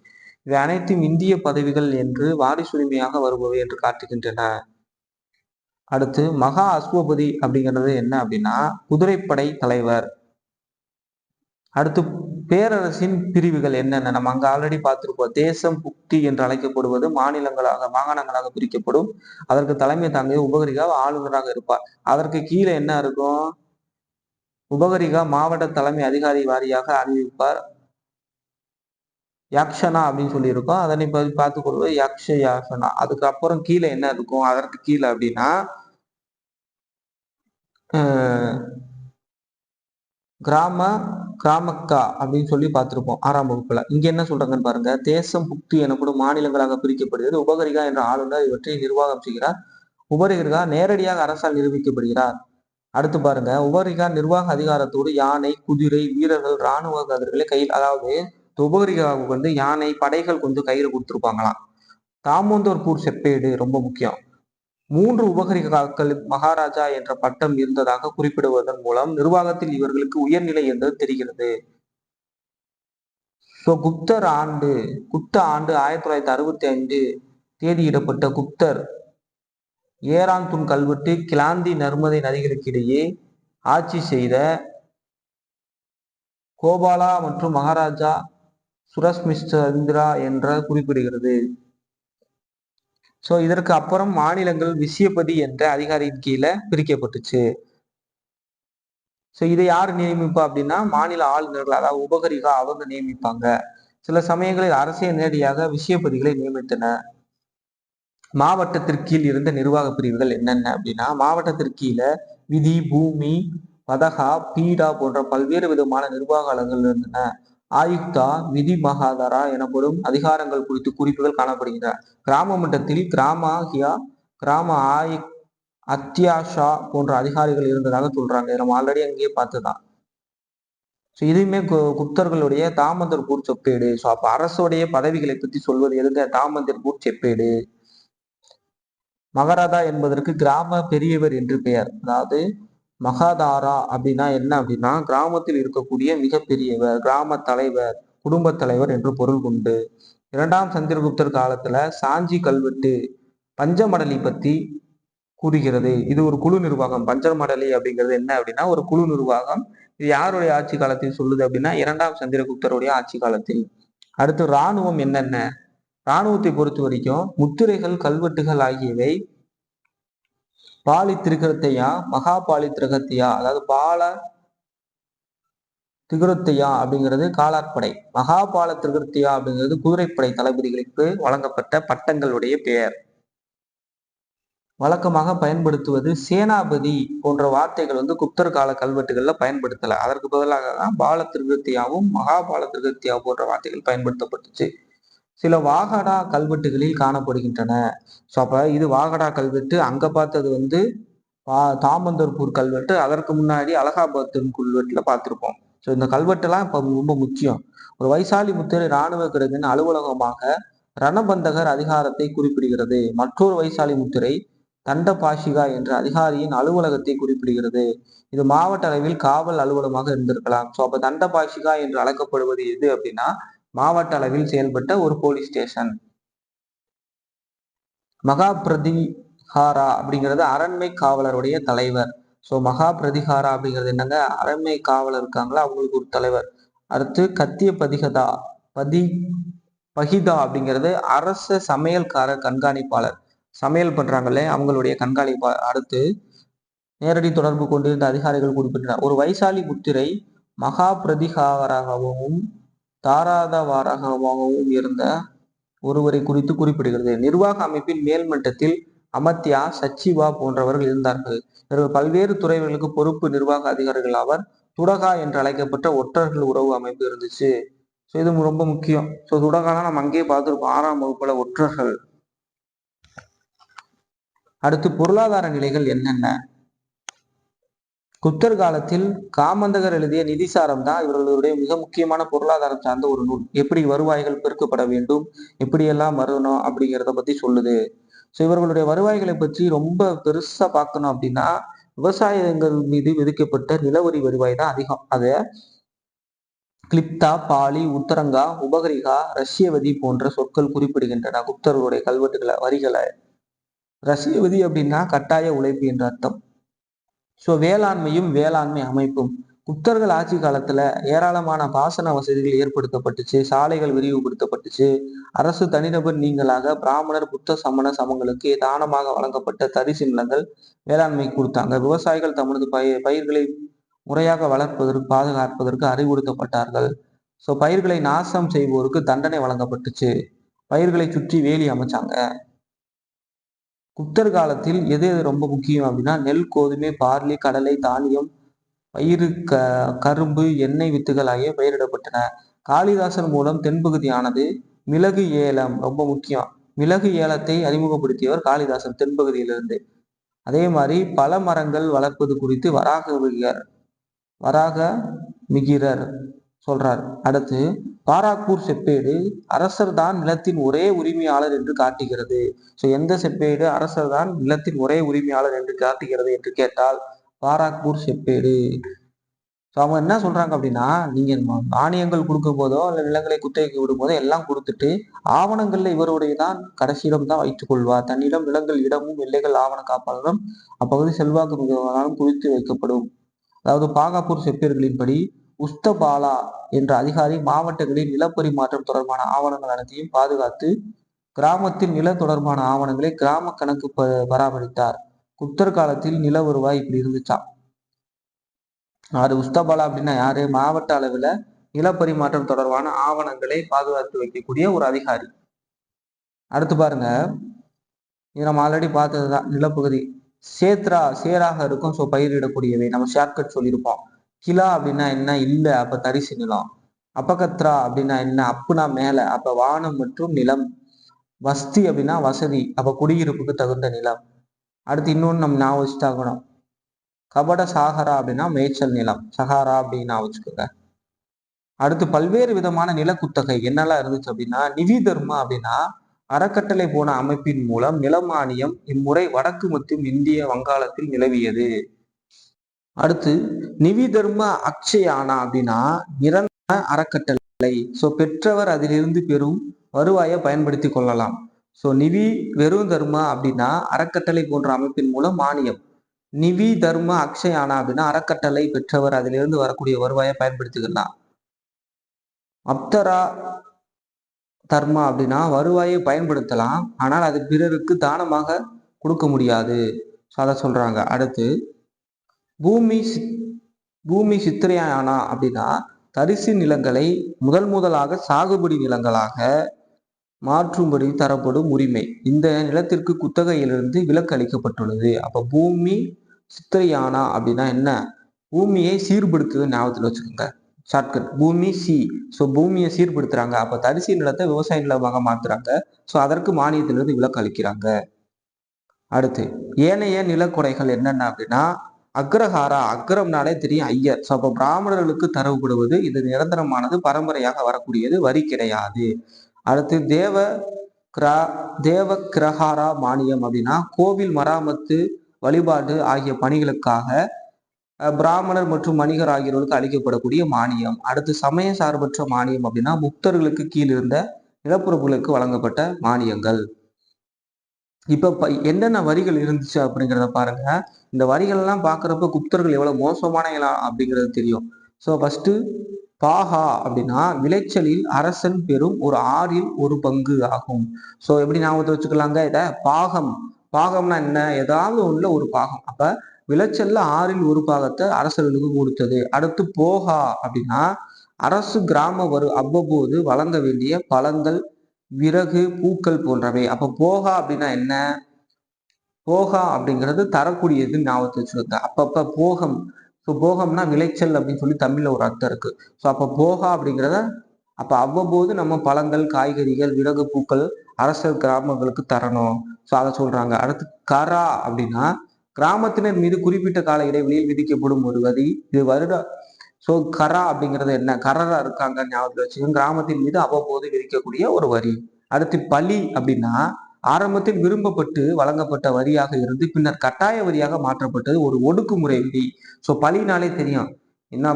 இவை அனைத்தும் இந்திய பதவிகள் என்று வாரிசுரிமையாக வருபவை என்று காட்டுகின்றன. அடுத்து மகா அஸ்வபதி அப்படிங்கிறது என்ன அப்படின்னா குதிரைப்படை தலைவர். அடுத்து பேரரசின் பிரிவுகள் என்னென்ன நம்ம அங்க ஆல்ரெடி பார்த்திருப்போம். தேசம் புக்தி என்று அழைக்கப்படுவது மாகாணங்களாக பிரிக்கப்படும். அதற்கு தலைமை தாங்கிய உபகரிகா ஆளுநராக இருப்பார். அதற்கு கீழே என்ன இருக்கும்? உபகரிகா மாவட்ட தலைமை அதிகாரி வாரியாக அறிவிப்பார். யக்ஷனா அப்படின்னு சொல்லி இருக்கோம். அதனை பார்த்துக் கொள்வது யாசனா. அதுக்கப்புறம் கீழே என்ன இருக்கும்? அதற்கு கீழே அப்படின்னா கிராமக்கா அப்படின்னு சொல்லி பார்த்திருப்போம் 6ஆம் வகுப்புல. இங்க என்ன சொல்றாங்கன்னு பாருங்க. தேசம் புக்தி எனப்படும் மாநிலங்களாக பிரிக்கப்படுகிறது. உபகரிகா என்ற ஆளுநர் இவற்றை நிர்வாகம் செய்கிறார். உபகரிகா நேரடியாக அரசால் நிரூபிக்கப்படுகிறார். அடுத்து பாருங்க, உபகரிகா நிர்வாக அதிகாரத்தோடு யானை, குதிரை, வீரர்கள், இராணுவ கதிர்களை கையில், அதாவது உபகரிகாவுக்கு யானை, படைகள் கொஞ்சம் கையில கொடுத்துருப்பாங்களாம். தாமோந்தர்பூர் செப்பேடு ரொம்ப முக்கியம். 3 உபகரிகாக்கள் மகாராஜா என்ற பட்டம் இருந்ததாக குறிப்பிடுவதன் மூலம் நிர்வாகத்தில் இவர்களுக்கு உயர்நிலை என்பது தெரிகிறது. குப்த ஆண்டு 1965 தேதியிடப்பட்ட குப்தர் ஏராந்தூன் கல்வெட்டு கிளாந்தி நர்மதை நதிகளுக்கு இடையே ஆட்சி செய்த கோபாலா மற்றும் மகாராஜா சுரஸ்மிந்திரா என்ற குறிப்பிடுகிறது. இதற்கு அப்புறம் மாநிலங்கள் விஷயபதி என்ற அதிகாரியின் கீழே பிரிக்கப்பட்டுச்சு. இதை யார் நியமிப்பா அப்படின்னா மாநில ஆளுநர்கள், அதாவது உபகரிகா அவங்க நியமிப்பாங்க. சில சமயங்களில் அரசே நேரடியாக விஷயபதிகளை நியமித்தன. மாவட்டத்திற்கு கீழ் இருந்த நிர்வாக பிரிவுகள் என்னென்ன அப்படின்னா மாவட்டத்திற்கு கீழே விதி, பூமி, பதகா, பீடா போன்ற பல்வேறு விதமான நிர்வாக அலகுகள் இருந்தன. ஆயுக்தா, விதி மகாதாரா எனப்படும் அதிகாரங்கள் குறித்து குறிப்புகள் காணப்படுகின்றன. கிராம மட்டத்தில் கிராமாகியா, கிராம அத்தியாஷா போன்ற அதிகாரிகள் இருந்ததாக சொல்றாங்க. நம்ம ஆல்ரெடி அங்கேயே பார்த்துதான். ஸோ இதுவுமே குப்தர்களுடைய தாமந்தர்பூர் செப்பேடு. ஸோ அப்ப அரசுடைய பதவிகளை பற்றி சொல்வது எதுங்க? தாமந்தர்பூர் செப்பேடு. மகராதா என்பதற்கு கிராம பெரியவர் என்று பெயர். அதாவது மகாதாரா அப்படின்னா என்ன அப்படின்னா கிராமத்தில் இருக்கக்கூடிய மிகப்பெரியவர், கிராம தலைவர், குடும்ப தலைவர் என்று பொருள் கொண்டு. இரண்டாம் சந்திரகுப்தர் காலத்துல சாஞ்சி கல்வெட்டு பஞ்சமடலி பத்தி கூறுகிறது. இது ஒரு குழு நிர்வாகம். பஞ்சமடலி அப்படிங்கிறது என்ன அப்படின்னா ஒரு குழு நிர்வாகம். இது யாருடைய ஆட்சி காலத்தில் சொல்லுது அப்படின்னா இரண்டாம் சந்திரகுப்தருடைய ஆட்சி காலத்தில். அடுத்து இராணுவம் என்னென்ன? இராணுவத்தை பொறுத்த வரைக்கும் முத்திரைகள், கல்வெட்டுகள் ஆகியவை பாலி திரிகத்தையா, மகா பாலி திரகத்தையா, அதாவது பால திகுரத்தையா அப்படிங்கிறது காலாட்படை, மகாபால திரிகத்தையா அப்படிங்கிறது குதிரைப்படை தளபதிகளுக்கு வழங்கப்பட்ட பட்டங்களுடைய பெயர். வழக்கமாக பயன்படுத்துவது சேனாபதி போன்ற வார்த்தைகள் குப்தர் கால கல்வெட்டுகள்ல பயன்படுத்தல. அதற்கு பதிலாக தான் பால திருகத்தியாவும் மகாபால திருகத்தியா போன்ற வார்த்தைகள் பயன்படுத்தப்பட்டுச்சு. சில வாகடா கல்வெட்டுகளில் காணப்படுகின்றன. ஸோ அப்ப இது வாகடா கல்வெட்டு. அங்க பார்த்தது தாமந்தர்பூர் கல்வெட்டு. அதற்கு முன்னாடி அலகாபாத் கல்வெட்டுல பார்த்திருப்போம். ஸோ இந்த கல்வெட்டுலாம் இப்ப ரொம்ப முக்கியம். ஒரு வைசாலி முத்திரை இராணுவ கிடங்கின் அலுவலகமாக ரணபந்தகர் அதிகாரத்தை குறிப்பிடுகிறது. மற்றொரு வைசாலி முத்திரை தண்டபாஷிகா என்ற அதிகாரியின் அலுவலகத்தை குறிப்பிடுகிறது. இது மாவட்ட அளவில் காவல் அலுவலகமாக இருந்திருக்கலாம். ஸோ அப்ப தண்டபாஷிகா என்று அழைக்கப்படுவது எது அப்படின்னா மாவட்ட அளவில் செயல்பட்ட ஒரு போலீஸ் ஸ்டேஷன். மகா பிரதிஹாரா அப்படிங்கிறது அரண்மை காவலருடைய தலைவர். ஸோ மகா பிரதிகாரா அப்படிங்கிறது என்னங்க? அரண்மை காவலர் இருக்காங்களா அவங்களுக்கு ஒரு தலைவர். அடுத்து கத்திய பகிதா அப்படிங்கிறது அரச சமையல்காரர் கண்காணிப்பாளர். சமையல் பண்றாங்களே அவங்களுடைய கண்காணிப்பாளர். அடுத்து நேரடி தொடர்பு கொண்டிருந்த அதிகாரிகள் குறிப்பிட்டனர். ஒரு வைசாலி முத்திரை மகா பிரதிகாராகவும் தாராதவாராகவும் இருந்த ஒருவரை குறித்து குறிப்பிடுகிறது. நிர்வாக அமைப்பின் மேல்மட்டத்தில் அமத்யா, சச்சிவா போன்றவர்கள் இருந்தார்கள். இவர்கள் பல்வேறு துறைகளுக்கு பொறுப்பு நிர்வாக அதிகாரிகள் ஆவர். துடகா என்று அழைக்கப்பட்ட ஒற்றர்கள் உறவு அமைப்பு இருந்துச்சு. ஸோ இது ரொம்ப முக்கியம். ஸோ துடகாலாம் நம்ம அங்கேயே பார்த்துருப்போம் 6ஆம் வகுப்புல ஒற்றர்கள். அடுத்து பொருளாதார நிலைகள் என்னென்ன? குப்தர் காலத்தில் காமந்தகர் எழுதிய நிதிசாரம் தான் இவர்களுடைய மிக முக்கியமான பொருளாதாரம் சார்ந்த ஒரு நூல். எப்படி வருவாய்கள் பெருக்கப்பட வேண்டும், எப்படியெல்லாம் வரணும் அப்படிங்கிறத பத்தி சொல்லுது. ஸோ இவர்களுடைய வருவாய்களை பற்றி ரொம்ப பெருசா பார்க்கணும் அப்படின்னா விவசாயங்கள் மீது விதிக்கப்பட்ட நிலவரி வருவாய் தான் அதிகம். அதை கிளிப்தா, பாலி, உத்தரங்கா, உபகரிகா, ரஷ்யவதி போன்ற சொற்கள் குறிப்பிடுகின்றன குப்தர்களுடைய கல்வெட்டுகளை வரிகளை. ரஷ்யவதி அப்படின்னா கட்டாய உழைப்பு என்ற அர்த்தம். ஸோ வேளாண்மையும் வேளாண்மை அமைப்பும் குப்தர்கள் ஆட்சி காலத்துல ஏராளமான பாசன வசதிகள் ஏற்படுத்தப்பட்டுச்சு, சாலைகள் விரிவுபடுத்தப்பட்டுச்சு. அரசு தனிநபர் நீங்களாக பிராமணர், புத்த, சமண சமங்களுக்கு தானமாக வழங்கப்பட்ட தரிசு நிலங்கள் வேளாண்மை கொடுத்தாங்க. விவசாயிகள் தமது பயிர்களை முறையாக வளர்ப்பதற்கு, பாதுகாப்பதற்கு அறிவுறுத்தப்பட்டார்கள். ஸோ பயிர்களை நாசம் செய்வோருக்கு தண்டனை வழங்கப்பட்டுச்சு. பயிர்களை சுற்றி வேலி அமைச்சாங்க. குப்தர் காலத்தில் எது ரொம்ப முக்கியம் அப்படின்னா நெல், கோதுமை, பார்லி, கடலை, தானியம், பயிறு, கரும்பு, எண்ணெய் வித்துகள் ஆகிய பயிரிடப்பட்டன. காளிதாசன் மூலம் தென்பகுதியானது. மிளகு ஏலம் ரொம்ப முக்கியம். மிளகு ஏலத்தை அறிமுகப்படுத்தியவர் காளிதாசன் தென்பகுதியிலிருந்து. அதே மாதிரி பல மரங்கள் வளர்ப்பது குறித்து வராக மிகிரர் சொல்றார். அடுத்து பாராக்பூர் செப்பேடு அரசர் தான் நிலத்தின் ஒரே உரிமையாளர் என்று காட்டுகிறது. ஸோ எந்த செப்பேடு அரசர் தான் நிலத்தின் ஒரே உரிமையாளர் என்று காட்டுகிறது என்று கேட்டால் பாராக்பூர் செப்பேடு. ஸோ அவங்க என்ன சொல்றாங்க அப்படின்னா நீங்க மானியங்கள் கொடுக்கும் போதோ அல்ல நிலங்களை குத்தகைக்கு விடும் போதோ எல்லாம் கொடுத்துட்டு ஆவணங்கள்ல இவருடைய தான் கடைசியிடம் தான் வைத்துக் கொள்வார். தன்னிடம் நிலங்கள், இடமும், எல்லைகள், ஆவண காப்பாளரும் அப்பகுதி செல்வாக்கு மிகவாலும் குறித்து வைக்கப்படும். அதாவது பாகாப்பூர் செப்பேடுகளின்படி உஸ்தபாலா என்ற அதிகாரி மாவட்டங்களில் நிலப்பரிமாற்றம் தொடர்பான ஆவணங்கள் அனைத்தையும் பாதுகாத்து கிராமத்தில் நில தொடர்பான ஆவணங்களை கிராம கணக்கு பராமரித்தார். குப்தர் காலத்தில் நில வருவாய் இப்படி இருந்துச்சாம். அது உஸ்தபாலா அப்படின்னா யாரு? மாவட்ட அளவுல நிலப்பரிமாற்றம் தொடர்பான ஆவணங்களை பாதுகாத்து வைக்கக்கூடிய ஒரு அதிகாரி. அடுத்து பாருங்க, இது நம்ம ஆல்ரெடி பார்த்ததுதான். நிலப்பகுதி சேராக இருக்கும். ஸோ பயிரிடக்கூடியவை நம்ம ஷார்ட்கட் சொல்லியிருப்போம். கிலா அப்படின்னா என்ன? இல்ல, அப்ப தரிசு நிலம். அபகத்ரா அப்படின்னா என்ன? அப்புனா மேல, அப்ப வானம் மற்றும் நிலம். வஸ்தி அப்படின்னா வசதி, அப்ப குடியிருப்புக்கு தகுந்த நிலம். அடுத்து இன்னொன்னு நம்ம ஞாபகம் வச்சுட்டாகணும். கபட சாகரா அப்படின்னா மேய்ச்சல் நிலம், சஹாரா அப்படின்னு ஞாபகம் வச்சுக்கோங்க. அடுத்து பல்வேறு விதமான நிலக்குத்தகை என்னெல்லாம் இருந்துச்சு அப்படின்னா, நிவி தர்மா அப்படின்னா அறக்கட்டளை போன அமைப்பின் மூலம் நிலமானியம் இம்முறை வடக்கு மற்றும் இந்திய வங்காளத்தில் நிலவியது. அடுத்து நிவி தர்ம அக்ஷயானா அப்படின்னா நிரந்தர அறக்கட்டளை. ஸோ பெற்றவர் அதிலிருந்து பெறும் வருவாயை பயன்படுத்தி கொள்ளலாம். ஸோ நிவி வெறும் தர்மா அப்படின்னா அறக்கட்டளை போன்ற அமைப்பின் மூலம் மானியம். நிவி தர்ம அக்ஷயானா அப்படின்னா அறக்கட்டளை பெற்றவர் அதிலிருந்து வரக்கூடிய வருவாயை பயன்படுத்திக்கலாம். அப்தரா தர்மா அப்படின்னா வருவாயை பயன்படுத்தலாம், ஆனால் அது பிறருக்கு தானமாக கொடுக்க முடியாது. ஸோ அதை சொல்றாங்க. அடுத்து பூமி பூமி சித்திரையானா அப்படின்னா தரிசு நிலங்களை முதலாக சாகுபடி நிலங்களாக மாற்றும்படி தரப்படும் உரிமை. இந்த நிலத்திற்கு குத்தகையிலிருந்து விலக்கு அளிக்கப்பட்டுள்ளது. அப்ப பூமி சித்திரையானா அப்படின்னா என்ன? பூமியை சீர்படுத்துவது ஞாபகத்தில் வச்சுக்கோங்க. ஷார்ட்கட் பூமி சி. ஸோ பூமியை சீர்படுத்துறாங்க, அப்ப தரிசு நிலத்தை விவசாய நிலமாக மாத்துறாங்க. ஸோ அதற்கு மானியத்திலிருந்து விலக்கு அளிக்கிறாங்க. அடுத்து ஏனைய நிலக்குறைகள் என்னென்ன அப்படின்னா அக்ரஹாரா, அக்ரம்னாலே தெரியும் ஐயர். ஸோ அப்போ பிராமணர்களுக்கு தரவுபடுவது, இது நிரந்தரமானது, பரம்பரையாக வரக்கூடியது, வரி கிடையாது. அடுத்து தேவ கிரஹாரா மானியம் அப்படின்னா கோவில் மராமத்து வழிபாடு ஆகிய பணிகளுக்காக பிராமணர் மற்றும் வணிகர் ஆகியோருக்கு அளிக்கப்படக்கூடிய மானியம். அடுத்து சமய சார்பற்ற மானியம் அப்படின்னா முக்தர்களுக்கு கீழ் இருந்த நிலப்பரப்புகளுக்கு வழங்கப்பட்ட மானியங்கள். இப்ப என்னென்ன வரிகள் இருந்துச்சு அப்படிங்கிறத பாருங்க. இந்த வரிகள் எல்லாம் பாக்குறப்ப குப்தர்கள் எவ்வளவு மோசமானங்களா அப்படிங்கிறது தெரியும். ஸோ ஃபர்ஸ்ட் பாகா அப்படின்னா விளைச்சலில் அரசன் பெறும் ஒரு 1/6 ஆகும். ஸோ எப்படி ஞாபகத்தை வச்சுக்கலாங்க இத? பாகம்னா என்ன? ஏதாவது ஒண்ணுல ஒரு பாகம். அப்ப விளைச்சல்ல 1/6 அரசர்களுக்கு கொடுத்தது. அடுத்து போகா அப்படின்னா அரசு கிராம அவ்வப்போது வழங்க வேண்டிய பழங்கள், விறகு, பூக்கள் போன்றவை. அப்ப போகா அப்படின்னா என்ன? போகா அப்படிங்கிறது தரக்கூடியது ஞாபகத்தை வச்சுக்கோங்க. அப்பப்ப போகம். ஸோ போகம்னா விளைச்சல் அப்படின்னு சொல்லி தமிழ்ல ஒரு அர்த்தம் இருக்கு. ஸோ அப்ப போகா அப்படிங்கிறத அப்ப அவ்வப்போது நம்ம பழங்கள், காய்கறிகள், விறகு, பூக்கள் அரசர் கிராமங்களுக்கு தரணும். ஸோ அதை சொல்றாங்க. அடுத்து கரா அப்படின்னா கிராமத்தினர் மீது குறிப்பிட்ட கால இடைவெளியில் விதிக்கப்படும் ஒரு வரி. இது வருட. ஸோ கரா அப்படிங்கிறது என்ன? கரரா இருக்காங்க ஞாபகத்தில் வச்சுக்கோங்க. கிராமத்தின் மீது அவ்வப்போது விதிக்கக்கூடிய ஒரு வரி. அடுத்து பலி அப்படின்னா ஆரம்பத்தில் விரும்பப்பட்டு வழங்கப்பட்ட வரியாக இருந்து பின்னர் கட்டாய வரியாக மாற்றப்பட்டது, ஒரு ஒடுக்குமுறை வரி. ஸோ பலினாலே தெரியும் என்ன?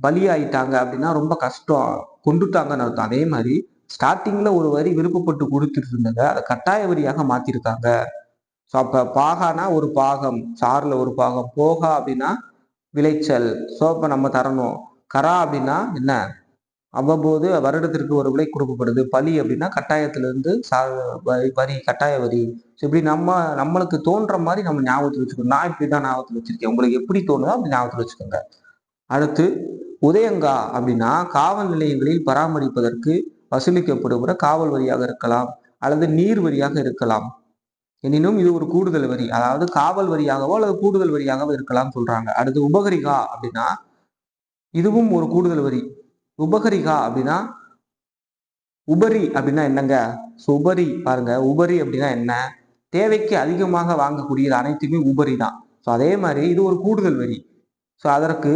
பலி ஆயிட்டாங்க அப்படின்னா ரொம்ப கஷ்டம், கொண்டுட்டாங்கன்னு அர்த்தம். அதே மாதிரி ஸ்டார்டிங்ல ஒரு வரி விருப்பப்பட்டு கொடுத்துட்டு இருந்ததை அதை கட்டாய வரியாக மாத்திருக்காங்க. ஸோ அப்ப பாகானா ஒரு பாகம், சார்ல ஒரு பாகம். போகா அப்படின்னா விளைச்சல். ஸோ அப்ப நம்ம தரணும். கரா அப்படின்னா என்ன? அவ்வப்போது வருடத்திற்கு ஒரு விலை கொடுக்கப்படுது. பலி அப்படின்னா கட்டாயத்திலிருந்து வரி, கட்டாய வரி. ஸோ இப்படி நம்மளுக்கு தோன்ற மாதிரி நம்ம ஞாபகத்தில் வச்சுக்கணும். நான் இப்படிதான் ஞாபகத்தில் வச்சிருக்கேன், உங்களுக்கு எப்படி தோணுதோ அப்படி ஞாபகத்தில் வச்சுக்கோங்க. அடுத்து உதயங்கா அப்படின்னா காவல் நிலையங்களில் பராமரிப்பதற்கு வசூலிக்கப்படுகிற காவல் வரியாக இருக்கலாம் அல்லது நீர் வரியாக இருக்கலாம். எனினும் இது ஒரு கூடுதல் வரி, அதாவது காவல் வரியாகவோ அல்லது கூடுதல் வரியாகவோ இருக்கலாம் சொல்றாங்க. அடுத்து உபகரிகா அப்படின்னா இதுவும் ஒரு கூடுதல் வரி. உபகரிகா அப்படின்னா உபரி அப்படின்னா என்னங்க? உபரி பாருங்க, உபரி அப்படின்னா என்ன? தேவைக்கு அதிகமாக வாங்கக்கூடியது அனைத்துமே உபரி தான். ஸோ அதே மாதிரி இது ஒரு கூடுதல் வரி. ஸோ அதற்கு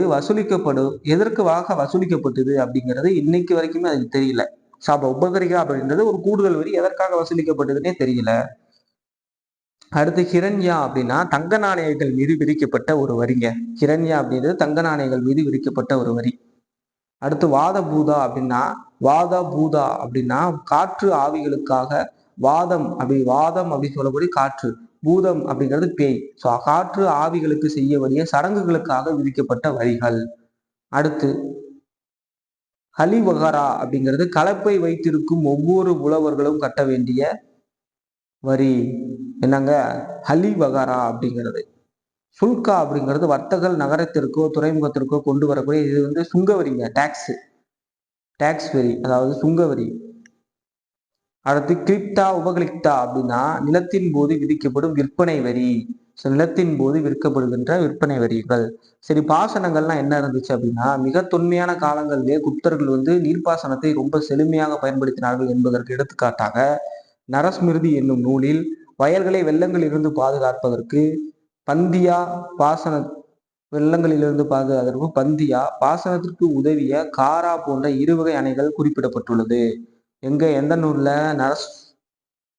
எதற்காக வசூலிக்கப்பட்டது அப்படிங்கிறது இன்னைக்கு வரைக்குமே அதுக்கு தெரியல. ஸோ அப்ப உபகரிகா அப்படின்றது ஒரு கூடுதல் வரி, எதற்காக வசூலிக்கப்பட்டதுன்னே தெரியல. அடுத்து ஹிரண்யா அப்படின்னா தங்க நாணயங்கள் மீது விதிக்கப்பட்ட ஒரு வரிங்க. ஹிரண்யா அப்படின்றது தங்க நாணயங்கள் மீது விதிக்கப்பட்ட ஒரு வரி. அடுத்து வாத பூதா அப்படின்னா காற்று ஆவிகளுக்காக வாதம் அப்படின்னு சொல்லக்கூடிய காற்று. பூதம் அப்படிங்கிறது பேய். ஸோ காற்று ஆவிகளுக்கு செய்ய வேண்டிய சடங்குகளுக்காக விதிக்கப்பட்ட வரிகள். அடுத்து ஹலிவகரா அப்படிங்கிறது கலப்பை வைத்திருக்கும் ஒவ்வொரு உழவர்களும் கட்ட வேண்டிய வரி. என்னங்க? ஹலிவகரா அப்படிங்கிறது. சுல்கா அப்படிங்கிறது வர்த்தகர்கள் நகரத்திற்கோ துறைமுகத்திற்கோ கொண்டு வரக்கூடிய இது சுங்கவரிங்க, டாக்ஸ் வரி, அதாவது சுங்கவரி. அடுத்து கிளிப்டா உபகிளிப்டா அப்படின்னா நிலத்தின் போது விதிக்கப்படும் விற்பனை வரி. நிலத்தின் போது விற்கப்படுகின்ற விற்பனை வரிகள். சரி, பாசனங்கள்லாம் என்ன இருந்துச்சு அப்படின்னா, மிக தொன்மையான காலங்களிலே குப்தர்கள் வந்து நீர்ப்பாசனத்தை ரொம்ப செழுமையாக பயன்படுத்தினார்கள் என்பதற்கு எடுத்துக்காட்டாக நரஸ்மிருதி என்னும் நூலில் வயல்களை வெள்ளங்களில் இருந்து பாதுகாப்பதற்கு பந்தியா பாசன வெள்ளங்களிலிருந்து பாதுகாப்பதற்கு பந்தியா பாசனத்திற்கு உதவிய காரா போன்ற இருவகை அணைகள் குறிப்பிடப்பட்டுள்ளது. எங்க எந்த நூல்ல?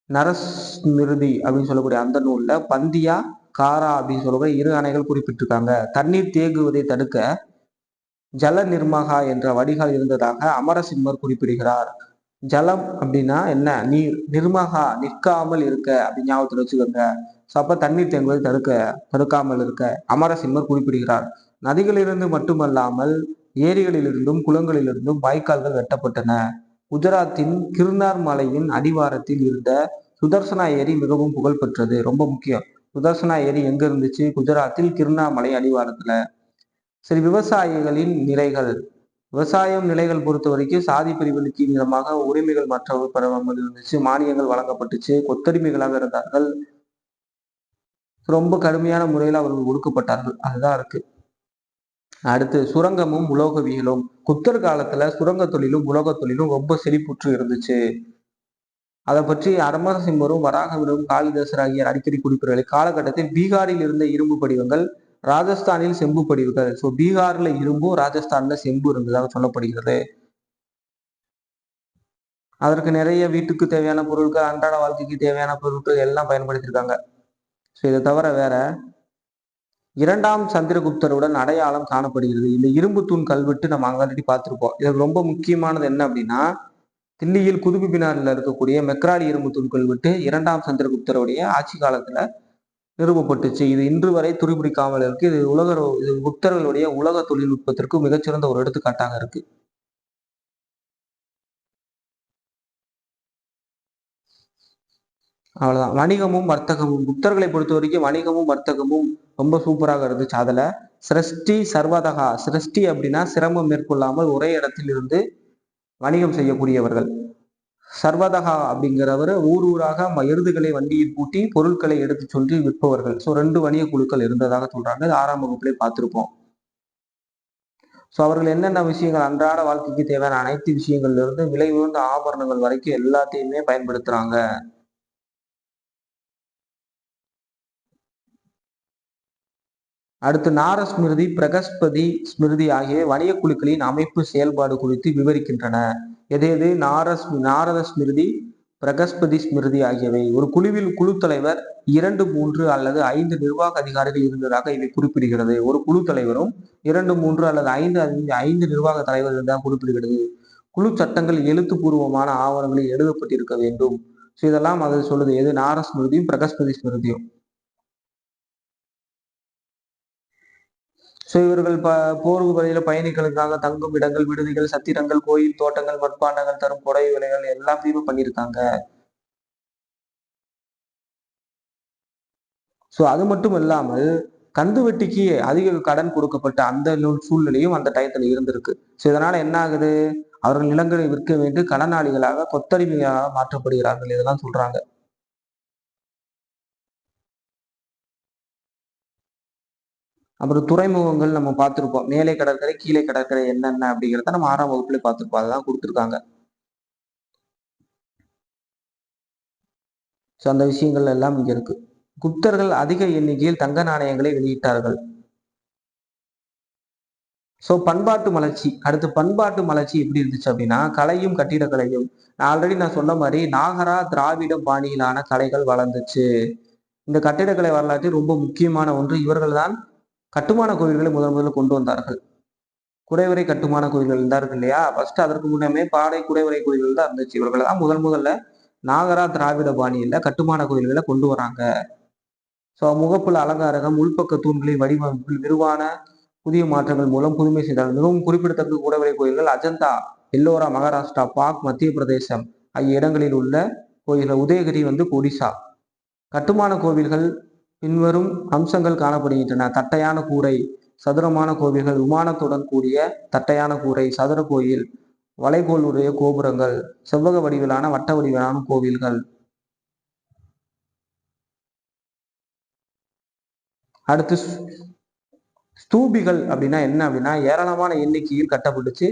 நரஸ்மிருதி அப்படின்னு சொல்லக்கூடிய அந்த நூல்ல பந்தியா காரா அப்படின்னு சொல்லக்கூடிய இரு அணைகள் குறிப்பிட்டிருக்காங்க. தண்ணீர் தேங்குவதை தடுக்க ஜல நிர்மகா என்ற வடிகால் இருந்ததாக அமரசிம்மர் குறிப்பிடுகிறார். ஜலம் அப்படின்னா என்ன? நீர். நிர்மகா நிற்காமல் இருக்க அப்படின்னு ஞாபகத்தில் வச்சுக்கோங்க. அப்ப தண்ணீர் தேங்குவதை தடுக்காமல் இருக்க அமரசிம்மர் குறிப்பிடுகிறார். நதிகளிலிருந்து மட்டுமல்லாமல் ஏரிகளிலிருந்தும் குளங்களிலிருந்தும் வாய்க்கால்கள் வெட்டப்பட்டன. குஜராத்தின் கிர்னார் மலையின் அடிவாரத்தில் இருந்த சுதர்சனா ஏரி மிகவும் புகழ்பெற்றது. ரொம்ப முக்கியம். சுதர்சனா ஏரி எங்க இருந்துச்சு? குஜராத்தில் கிர்னார் மலை அடிவாரத்துல. சரி, விவசாயிகளின் நிலைகள். விவசாயம் நிலைகள் பொறுத்த வரைக்கும் சாதி பிரிவினைக்கு மூலமாக உரிமைகள் மற்றவர் பெறாமல் இருந்துச்சு. மானியங்கள் வழங்கப்பட்டுச்சு. கொத்தடிமைகளாக இருந்தார்கள். ரொம்ப கடுமையான முறையில் அவர்கள் ஒடுக்கப்பட்டார்கள். அதுதான் இருக்கு. அடுத்து சுரங்கமும் உலோகவியலும். குப்தர் காலத்துல சுரங்க தொழிலும் உலோக தொழிலும் ரொம்ப செழிப்புற்று இருந்துச்சு. அதை பற்றி அமரசிம்மரும் வராகவரும் காளிதாசர் ஆகியோர் அடிக்கடி குறிப்பிடுவது காலகட்டத்தில் பீகாரில் இருந்த இரும்பு படிவங்கள் ராஜஸ்தானில் செம்பு படிவுகள். ஸோ பீகார்ல இரும்பும் ராஜஸ்தான்ல செம்பு இருந்ததாக சொல்லப்படுகிறது. அதற்கு நிறைய வீட்டுக்கு தேவையான பொருட்கள், அன்றாட வாழ்க்கைக்கு தேவையான பொருட்கள் எல்லாம் பயன்படுத்தியிருக்காங்க. ஸோ இதை தவிர வேற இரண்டாம் சந்திரகுப்தருடன் அடையாளம் காணப்படுகிறது. இந்த இரும்பு தூண் கல்வெட்டு நம்ம ஆல்ரெடி பார்த்திருப்போம். இது ரொம்ப முக்கியமானது என்ன அப்படின்னா, தில்லியில் குதுபு மினாரில் இருக்கக்கூடிய மெக்ராலி இரும்பு தூண் கல்வெட்டு இரண்டாம் சந்திரகுப்தருடைய ஆட்சி காலத்துல நிறுவப்பட்டுச்சு. இது இன்று வரை துருபிடிக்காமல் இருக்கு. இது குப்தர்களுடைய உலக தொழில்நுட்பத்திற்கு மிகச்சிறந்த ஒரு எடுத்துக்காட்டாக இருக்கு. அவ்வளவுதான். வணிகமும் வர்த்தகமும். குப்தர்களை பொறுத்த வரைக்கும் வணிகமும் வர்த்தகமும் ரொம்ப சூப்பராக இருந்துச்சு. அதுல சிரஷ்டி சர்வதகா. சிரஷ்டி அப்படின்னா சிரமம் மேற்கொள்ளாமல் ஒரே இடத்தில் இருந்து வணிகம் செய்யக்கூடியவர்கள். சர்வதகா அப்படிங்கிறவர் ஊர் ஊராக எருதுகளை வண்டியில் பூட்டி பொருட்களை எடுத்து சொல்லி விற்பவர்கள். ஸோ 2 வணிக குழுக்கள் இருந்ததாக சொல்றாங்க. இது 6ஆம் வகுப்பிலே பார்த்திருப்போம். ஸோ அவர்கள் என்னென்ன விஷயங்கள் அன்றாட வாழ்க்கைக்கு தேவையான அனைத்து விஷயங்கள்ல இருந்து விலை உயர்ந்த ஆபரணங்கள் வரைக்கும் எல்லாத்தையுமே பயன்படுத்துறாங்க. அடுத்து நாரஸ்மிருதி, பிரகஸ்பதி ஸ்மிருதி ஆகிய வணிக குழுக்களின் அமைப்பு செயல்பாடு குறித்து விவரிக்கின்றன. எது எது? நாரத ஸ்மிருதி, பிரகஸ்பதி ஸ்மிருதி ஆகியவை. ஒரு குழுவில் குழு தலைவர் 2, 3 அல்லது 5 நிர்வாக அதிகாரிகள் இருந்ததாக இவை குறிப்பிடுகிறது. ஒரு குழு தலைவரும் 2, 3 அல்லது 5 நிர்வாக தலைவர்கள் இருந்ததாக குறிப்பிடுகிறது. குழு சட்டங்கள் எழுத்துப்பூர்வமான ஆவணங்களில் எழுதப்பட்டிருக்க வேண்டும். ஸோ இதெல்லாம் அது சொல்லுது. எது? நாரஸ்மிருதியும் பிரகஸ்பதி ஸ்மிருதியும். ஸோ இவர்கள் போருக்கு வழியில பயணிகளுக்காக தங்கும் இடங்கள், விடுதிகள், சத்திரங்கள், கோயில், தோட்டங்கள், மட்பாண்டங்கள் தரும் புடவை விலைகள் எல்லாத்தையுமே பண்ணியிருக்காங்க. ஸோ அது மட்டும் இல்லாமல் கந்து வெட்டிக்கு அதிக கடன் கொடுக்கப்பட்ட அந்த சூழ்நிலையும் அந்த டயத்துல இருந்திருக்கு. ஸோ இதனால என்ன ஆகுது? அவர்கள் நிலங்களை விற்க வேண்டும், கடனாளிகளாக கொத்தடிமையாக மாற்றப்படுகிறார்கள். இதெல்லாம் சொல்றாங்க. அப்புறம் துறைமுகங்கள் நம்ம பார்த்திருப்போம். மேலை கடற்கரை, கீழே கடற்கரை என்னென்ன அப்படிங்கிறத நம்ம 6ஆம் வகுப்புல பார்த்திருப்போம். அதெல்லாம் கொடுத்துருக்காங்க. ஸோ அந்த விஷயங்கள் எல்லாம் இங்க இருக்கு. குப்தர்கள் அதிக எண்ணிக்கையில் தங்க நாணயங்களை வெளியிட்டார்கள். ஸோ பண்பாட்டு மலர்ச்சி. அடுத்து பண்பாட்டு மலர்ச்சி எப்படி இருந்துச்சு அப்படின்னா, கலையும் கட்டிடக்கலையும். நான் சொன்ன மாதிரி நாகரா திராவிட பாணியிலான கலைகள் வளர்ந்துச்சு. இந்த கட்டிடக்கலை வரலாற்றில் ரொம்ப முக்கியமான ஒன்று. இவர்கள் தான் கட்டுமான கோவில்களை முதல்ல கொண்டு வந்தார்கள். குடைவரை கட்டுமான கோயில்கள் தான் இருக்கு இல்லையா? ஃபர்ஸ்ட் அதற்கு முன்னமே பாடை குடைவரை கோயில்கள் தான் இருந்துச்சு. இவர்கள் தான் முதல்ல நாகரா திராவிட பாணியில கட்டுமான கோயில்களை கொண்டு வராங்க. ஸோ முகப்புல அலங்காரகம், உள்பக்க தூண்களின் வடிவமைப்பில் விரிவான புதிய மாற்றங்கள் மூலம் புதுமை செய்தார்கள். மிகவும் குறிப்பிடத்தக்க குடைவரை கோயில்கள் அஜந்தா, எல்லோரா மகாராஷ்டிரா, பாக் மத்திய பிரதேசம் ஆகிய இடங்களில் உள்ள கோயில்கள். உதயகிரி வந்து ஒடிசா. கட்டுமான கோவில்கள் பின்வரும் அம்சங்கள் காணப்படுகின்றன. தட்டையான கூரை, சதுரமான கோவில்கள், விமானத்துடன் கூடிய தட்டையான கூரை, சதுர கோயில், வளைகோலுடைய கோபுரங்கள், செவ்வக வடிவிலான வட்ட வடிவிலான கோவில்கள். அடுத்து ஸ்தூபிகள் அப்படின்னா என்ன அப்படின்னா ஏராளமான எண்ணிக்கையில் கட்டப்பட்டுச்சு.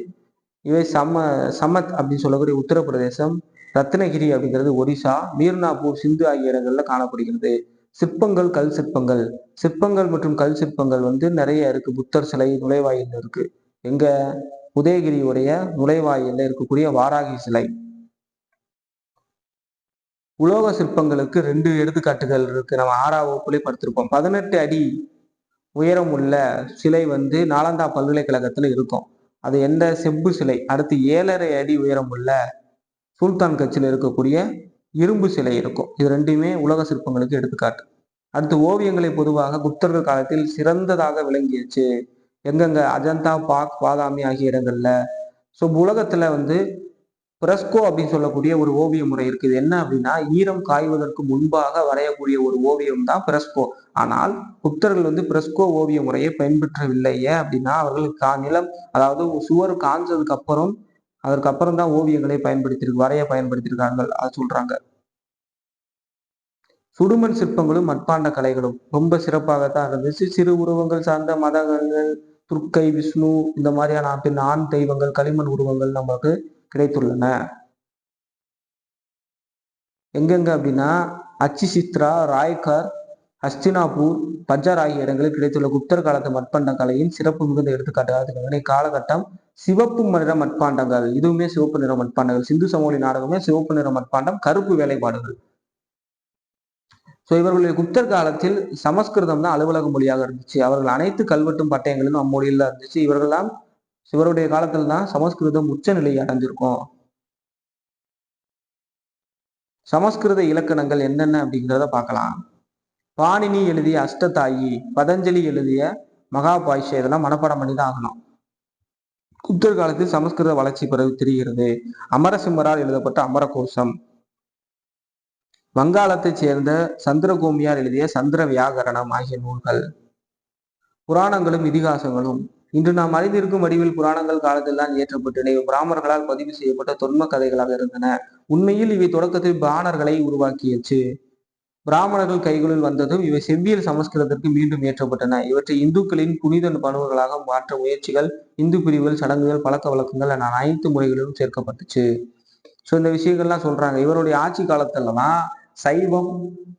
இவை சமத் அப்படின்னு சொல்லக்கூடிய உத்தரப்பிரதேசம், ரத்னகிரி அப்படிங்கிறது ஒரிசா, மீர்னாப்பூர் சிந்து ஆகிய இடங்கள்ல காணப்படுகிறது. சிற்பங்கள், கல் சிற்பங்கள். சிற்பங்கள் மற்றும் கல் சிற்பங்கள் நிறைய இருக்கு. புத்தர் சிலை நுழைவாயில் இருக்கு. எங்க உதயகிரியுடைய நுழைவாயில்ல இருக்கக்கூடிய வாராகி சிலை. உலோக சிற்பங்களுக்கு 2 எடுத்துக்காட்டுகள் இருக்கு. நம்ம 6ஆம் வகுப்புல படித்திருப்போம். 18 அடி உயரம் உள்ள சிலை நாலந்தா பல்கலைக்கழகத்துல இருக்கும். அது எந்த செப்பு சிலை. அடுத்து 7.5 அடி உயரம் உள்ள சுல்தான் கட்சியில் இருக்கக்கூடிய இரும்பு சிலை இருக்கும். இது 2மே உலக சிற்பங்களுக்கு எடுத்துக்காட்டு. அடுத்து ஓவியங்களை பொதுவாக குப்தர்கள் காலத்தில் சிறந்ததாக விளங்கியச்சு. எங்கெங்க அஜந்தா, பாக், பாதாமி ஆகிய இடங்கள்ல. ஸோ உலகத்துல பிரஸ்கோ அப்படின்னு சொல்லக்கூடிய ஒரு ஓவிய முறை இருக்கு. இது என்ன அப்படின்னா ஈரம் காய்வதற்கு முன்பாக வரையக்கூடிய ஒரு ஓவியம் தான் பிரஸ்கோ. ஆனால் புத்தர்கள் பிரஸ்கோ ஓவிய முறையை பயன்பற்றவில்லையே அப்படின்னா அவர்கள் நிலம், அதாவது சுவர் காஞ்சதுக்கு அப்புறம் அதற்கு அப்புறம் தான் ஓவியங்களை வரைய பயன்படுத்தியிருக்கார்கள் அதை சொல்றாங்க. சுடுமண் சிற்பங்களும் மட்பாண்ட கலைகளும் ரொம்ப சிறப்பாகத்தான் இருந்துச்சு. சிறு உருவங்கள் சார்ந்த மதங்கள், துர்க்கை, விஷ்ணு இந்த மாதிரியான ஆண் தெய்வங்கள், களிமண் உருவங்கள் நமக்கு கிடைத்துள்ளன. எங்கெங்க அப்படின்னா அச்சிசித்ரா, ராய்கர், ஹஸ்தினாபூர், பஜார் ஆகிய இடங்களில் கிடைத்துள்ள குப்தர் காலத்து மட்பாண்ட கலையின் சிறப்பு மிகுந்த எடுத்துக்காட்டு. காலகட்டம் சிவப்பு நிற மட்பாண்டங்கள், இதுவுமே சிவப்பு நிற மட்பாண்டங்கள். சிந்து சமவெளி நாடகமே சிவப்பு நிற மட்பாண்டம், கருப்பு வேலைப்பாடுகள். ஸோ இவர்களுடைய குப்தர் காலத்தில் சமஸ்கிருதம் தான் அலுவலக மொழியாக இருந்துச்சு. அவர்கள் அனைத்து கல்வெட்டும் பட்டயங்களும் அம்மொழியில் இருந்துச்சு. இவருடைய காலத்தில் தான் சமஸ்கிருதம் உச்ச நிலையை அடைஞ்சிருக்கும். சமஸ்கிருத இலக்கணங்கள் என்னென்ன அப்படிங்கிறத பார்க்கலாம். பாணினி எழுதிய அஷ்டதாயி, பதஞ்சலி எழுதிய மகாபாஷ்யம், இதெல்லாம் மனப்பாடம் பண்ணி தான் ஆகணும். குப்தர் காலத்தில் சமஸ்கிருத வளர்ச்சி பெற தெரிகிறது. அமரசிம்மரால் எழுதப்பட்ட அமரகோஷம், வங்காளத்தைச் சேர்ந்த சந்திரகோமியார் எழுதிய சந்திர வியாகரணம் ஆகிய நூல்கள். புராணங்களும் இதிகாசங்களும். இன்று நாம் அறிந்திருக்கும் வடிவில் புராணங்கள் காலத்தில் தான் இயற்றப்பட்டன. இவை பிராமணர்களால் பதிவு செய்யப்பட்ட தொன்ம கதைகளாக இருந்தன. உண்மையில் இவை தொடக்கத்தில் பிராமணர்களை உருவாக்கியச்சு. பிராமணர்கள் கைகளில் வந்ததும் இவை செவ்வியல் சமஸ்கிருதத்திற்கு மீண்டும் இயற்றப்பட்டன. இவற்றை இந்துக்களின் புனித பணுவர்களாக மாற்ற முயற்சிகள், இந்து பிரிவுகள், சடங்குகள், பழக்க வழக்கங்கள் என அனைத்து முறைகளிலும் சேர்க்கப்பட்டுச்சு. ஸோ இந்த விஷயங்கள்லாம் சொல்றாங்க. இவருடைய ஆட்சி காலத்துலதான் சைவம்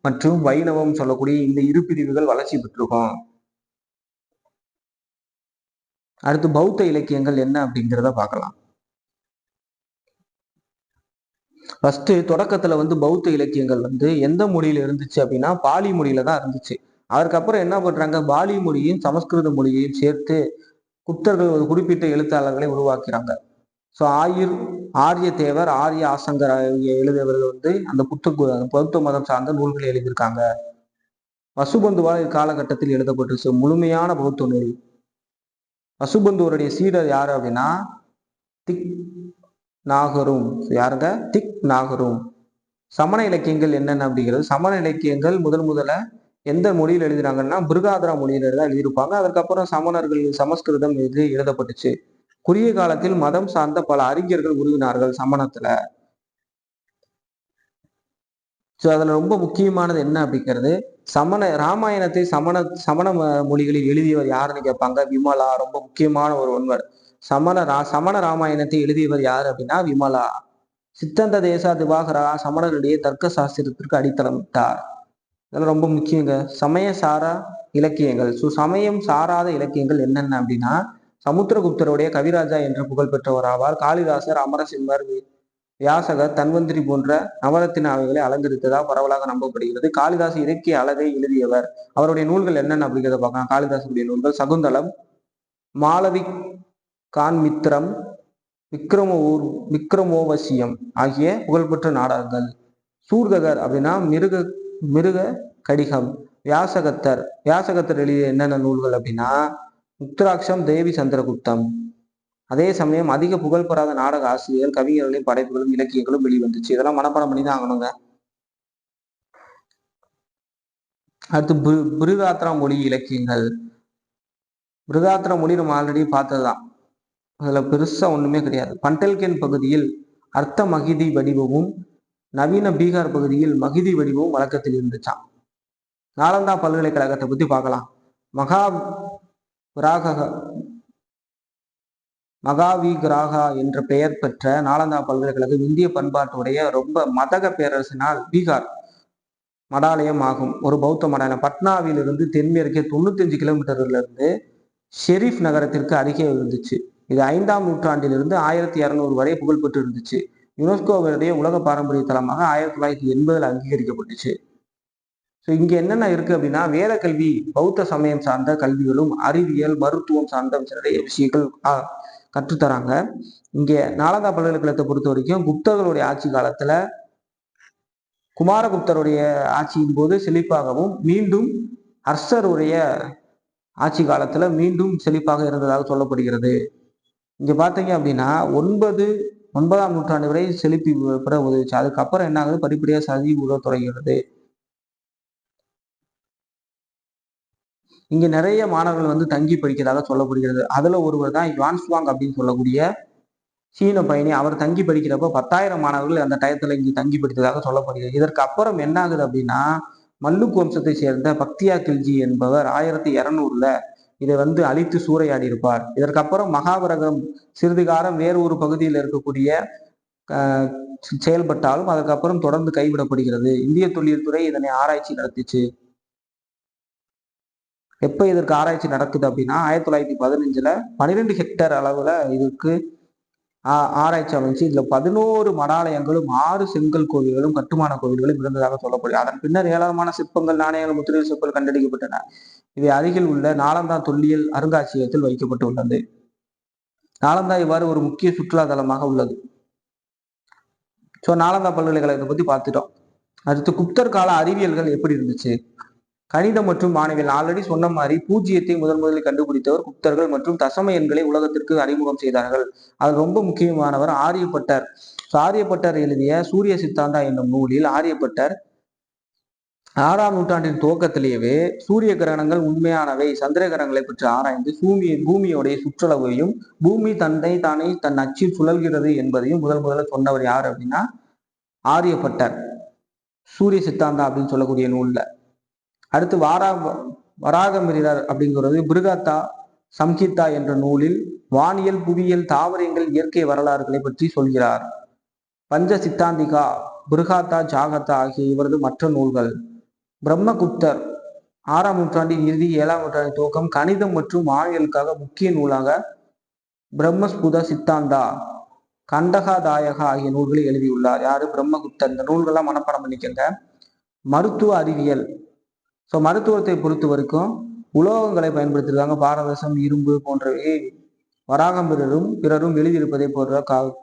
மற்றும் வைணவம் சொல்லக்கூடிய இந்த இரு பிரிவுகள் வளர்ச்சி பெற்றிருக்கும். அடுத்து பௌத்த இலக்கியங்கள் என்ன அப்படிங்கிறத பார்க்கலாம். ஃபர்ஸ்ட் தொடக்கத்துல பௌத்த இலக்கியங்கள் எந்த மொழியில இருந்துச்சு அப்படின்னா பாலி மொழியில தான் இருந்துச்சு. அதுக்கப்புறம் என்ன பண்றாங்க, பாலி மொழியும் சமஸ்கிருத மொழியையும் சேர்த்து குப்தர்கள் ஒரு குறிப்பிட்ட எழுத்தாளர்களை உருவாக்குறாங்க. ஸோ ஆரிய தேவர், ஆரிய ஆசங்கர் எழுதியவர்கள் அந்த பௌத்த மதம் சார்ந்த நூல்களை எழுதியிருக்காங்க. வசுபந்துவால் இக்காலகட்டத்தில் எழுதப்பட்டுச்சு முழுமையான பௌத்த நூல். வசுபந்துவருடைய சீடர் யாரு அப்படின்னா திக் நாகரும். யாருங்க? திக் நாகரும். சமண இலக்கியங்கள் என்னென்ன அப்படிங்கிறது. சமண இலக்கியங்கள் முதல்ல எந்த மொழியில் எழுதினாங்கன்னா பிருகாதரா மொழியில தான் எழுதியிருப்பாங்க. அதுக்கப்புறம் சமணர்கள் சமஸ்கிருதம் எழுதப்பட்டுச்சு. குறுகிய காலத்தில் மதம் சார்ந்த பல அறிஞர்கள் உருவினார்கள் சமணத்துல. ஸோ அதுல ரொம்ப முக்கியமானது என்ன அப்படிங்கிறது, ராமாயணத்தை சமண மொழிகளில் எழுதியவர் யாருன்னு கேட்பாங்க. விமலா ரொம்ப முக்கியமான ஒரு ஒருவர். சமண ராமாயணத்தை எழுதியவர் யாரு அப்படின்னா விமலா. சித்தந்த தேசா திவாகரா சமணர்களுடைய தர்க்க சாஸ்திரத்திற்கு அடித்தளமிட்டார். இதெல்லாம் ரொம்ப முக்கியங்க. சமய சாரா இலக்கியங்கள். சமயம் சாராத இலக்கியங்கள் என்னென்ன அப்படின்னா சமுத்திரகுப்தருடைய கவிராஜா என்று புகழ் பெற்றவர் ஆவார். காளிதாசர், அமரசிம்மர், வியாசகர், தன்வந்திரி போன்ற நவரத்தின அவைகளை அலங்கரித்ததா பரவலாக நம்பப்படுகிறது. காளிதாஸ் இலக்கிய அழகை எழுதியவர். அவருடைய நூல்கள் என்னென்ன அப்படிங்கிறத பார்க்கலாம். காளிதாசருடைய நூல்கள் சகுந்தலம், மாளவி கான்மித்திரம், விக்ரமோவசியம் ஆகிய புகழ்பெற்ற நாடகங்கள். சூர்தகர் அப்படின்னா மிருக கடிகம். வியாசகத்தர் எழுதிய என்னென்ன நூல்கள் அப்படின்னா உத்தராட்சம், தேவி சந்திரகுப்தம். அதே சமயம் அதிக புகழ் பெறாத நாடக ஆசிரியர்கள், கவிஞர்களின் படைப்புகளும் இலக்கியங்களும் வெளிவந்துச்சு. இதெல்லாம் மனப்பாடம் பண்ணி தான் ஆகணுங்க. அடுத்து பிருகாத்ரா மொழி இலக்கியங்கள். பிருகாத்ரா மொழி நம்ம ஆல்ரெடி பார்த்ததுதான். அதுல பெருசா ஒண்ணுமே கிடையாது. பண்டல்கேன் பகுதியில் அர்த்த மகிதி வடிவமும் நவீன பீகார் பகுதியில் மகிதி வடிவமும் வழக்கத்தில் இருந்துச்சான். நாலந்தா பல்கலைக்கழகத்தை பத்தி பார்க்கலாம். மகா விராக மகாவிகிராகா என்ற பெயர் பெற்ற நாலந்தா பல்கலைக்கழகம் இந்திய பண்பாட்டுடைய ரொம்ப மதக பேரரசினால் பீகார் மடாலயம் ஆகும். ஒரு பௌத்த மடாலயம் பட்னாவிலிருந்து தென்மேற்கே 95 கிலோமீட்டர்ல இருந்து ஷெரீப் நகரத்திற்கு அருகே இருந்துச்சு. இது 5ஆம் நூற்றாண்டிலிருந்து 1200 வரை புகழ்பெற்று இருந்துச்சு. யுனெஸ்கோவுடைய உலக பாரம்பரிய தலமாக 1980 அங்கீகரிக்கப்பட்டுச்சு. ஸோ இங்க என்னென்ன இருக்கு அப்படின்னா, வேத கல்வி, பௌத்த சமயம் சார்ந்த கல்விகளும், அறிவியல், மருத்துவம் சார்ந்த நிறைய விஷயங்கள் கற்றுத்தராங்க. இங்க நாலந்தா பல்கலைக்கழகத்தை பொறுத்த வரைக்கும் குப்தர்களுடைய ஆட்சி காலத்துல குமாரகுப்தருடைய ஆட்சியின் போது செழிப்பாகவும், மீண்டும் ஹர்ஷருடைய ஆட்சி காலத்துல மீண்டும் செழிப்பாக இருந்ததாக சொல்லப்படுகிறது. இங்க பாத்தீங்க அப்படின்னா 9ஆம் நூற்றாண்டு வரை செழிப்பு பெற உதவிச்சு. அதுக்கப்புறம் என்ன ஆகுது, படிப்படியா சரிவு தொடங்குகிறது. இங்க நிறைய மாணவர்கள் வந்து தங்கி படிக்கிறதாக சொல்லப்படுகிறது. அதுல ஒருவர் தான் யுவான்ஸ்வாங் அப்படின்னு சொல்லக்கூடிய சீன பயணி. அவர் தங்கி படிக்கிறப்ப 10,000 மாணவர்கள் அந்த டயத்துல இங்கே தங்கி படித்ததாக சொல்லப்படுகிறது. இதற்கு அப்புறம் என்ன ஆகுது அப்படின்னா, மல்லுக் வம்சத்தை சேர்ந்த பக்தியா கில்ஜி என்பவர் 1200ல இதை வந்து அழித்து சூறையாடி இருப்பார். இதற்கப்புறம் மகாபரகம் சிறிது காலம் வேறு ஒரு பகுதியில் இருக்கக்கூடிய செயல்பட்டாலும் அதுக்கப்புறம் தொடர்ந்து கைவிடப்படுகிறது. இந்திய தொல்லியல் துறை இதனை ஆராய்ச்சி நடத்திச்சு. எப்ப இதற்கு ஆராய்ச்சி நடக்குது அப்படின்னா 1915ல 12 ஹெக்டேர் அளவுல இதுக்கு ஆராய்ச்சி அமைச்சு இதுல 11 மடாலயங்களும் 6 செங்கல் கோவில்களும் கட்டுமான கோவில்களும் இருந்ததாக சொல்லப்படுது. அதன் பின்னர் ஏராளமான சிற்பங்கள், நாணயங்கள், முத்திரை சிற்பங்கள் கண்டெடுக்கப்பட்டன. இவை அருகில் உள்ள நாலந்தா தொல்லியல் அருங்காட்சியகத்தில் வைக்கப்பட்டு உள்ளது. நாலந்தா இவ்வாறு ஒரு முக்கிய சுற்றுலா தலமாக உள்ளது. ஸோ நாலந்தா பல்கலைக்கழகத்தை பத்தி பார்த்துட்டோம். அடுத்து குப்தர் கால அறிவியல்கள் எப்படி இருந்துச்சு? கணிதம் மற்றும் வானவியல். ஆல்ரெடி சொன்ன மாதிரி பூஜ்ஜியத்தை முதலில் கண்டுபிடித்தவர் குப்தர்கள் மற்றும் தசம எண்களை உலகத்திற்கு அறிமுகம் செய்தார்கள். அது ரொம்ப முக்கியமானவர் ஆரியப்பட்டர். ஆரியப்பட்டர் எழுதிய சூரிய சித்தாந்தா என்னும் நூலில் ஆரியப்பட்டர் 6ஆம் நூற்றாண்டின் துவக்கத்திலேயே சூரிய கிரகணங்கள் உண்மையானவை, சந்திர கிரகணங்களை பற்றி ஆராய்ந்து பூமியோடைய சுற்றளவையும் பூமி தானே தன் அச்சில் சுழல்கிறது என்பதையும் முதல்ல சொன்னவர் யார் அப்படின்னா ஆரியப்பட்டர். சூரிய சித்தாந்தா அப்படின்னு சொல்லக்கூடிய நூல்ல. அடுத்து வராகமிரிரர் அப்படிங்கிறது பிருகத்தா சம்ஹிதா என்ற நூலில் வானியல், புவியியல், தாவரங்கள், இயற்கை வரலாறுகளை பற்றி சொல்கிறார். பஞ்ச சித்தாந்திகா, பிருகாத்தா, ஜாகத்தா ஆகிய இவரது மற்ற நூல்கள். பிரம்மகுப்தர் 6ஆம் நூற்றாண்டின் இறுதி 7ஆம் நூற்றாண்டின் துவக்கம் கணிதம் மற்றும் வானியலுக்காக முக்கிய நூலாக பிரம்மஸ்புத சித்தாந்தா, கண்டகாதாயகா ஆகிய நூல்களை எழுதியுள்ளார். யாரு? பிரம்மகுப்தர். இந்த நூல்கள்லாம் மனப்பாடம் பண்ணிக்கங்க. மருத்துவ அறிவியல். ஸோ மருத்துவத்தை பொறுத்த வரைக்கும் உலோகங்களை பயன்படுத்திருக்காங்க. பாரதசம், இரும்பு போன்றவை பிறரும் எழுதியிருப்பதை போன்ற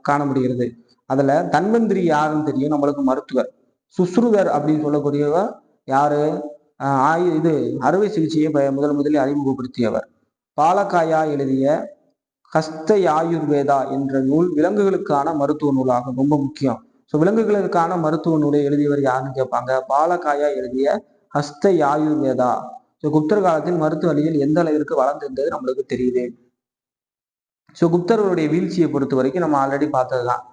காண முடிகிறது. அதுல தன்வந்திரி யாருன்னு தெரியும் நம்மளுக்கு, மருத்துவர். சுஸ்ருதர் அப்படின்னு சொல்லக்கூடியவர் யாரு? இது அறுவை சிகிச்சையை முதலில் அறிமுகப்படுத்தியவர். பாலக்காயா எழுதிய ஹஸ்த ஆயுர்வேதா என்ற நூல் விலங்குகளுக்கான மருத்துவ நூலாகும். ரொம்ப முக்கியம். ஸோ விலங்குகளுக்கான மருத்துவ நூலை எழுதியவர் யாருன்னு கேட்பாங்க. பாலக்காயா எழுதிய ஹஸ்த ஆயுர்வேதா. ஸோ குப்தர் காலத்தில் மருத்துவ அறிவியல் எந்த அளவிற்கு வளர்ந்திருந்தது நம்மளுக்கு தெரியுது. ஸோ குப்தர்களுடைய வீழ்ச்சியை பொறுத்த வரைக்கும் நம்ம ஆல்ரெடி பார்த்ததுதான்.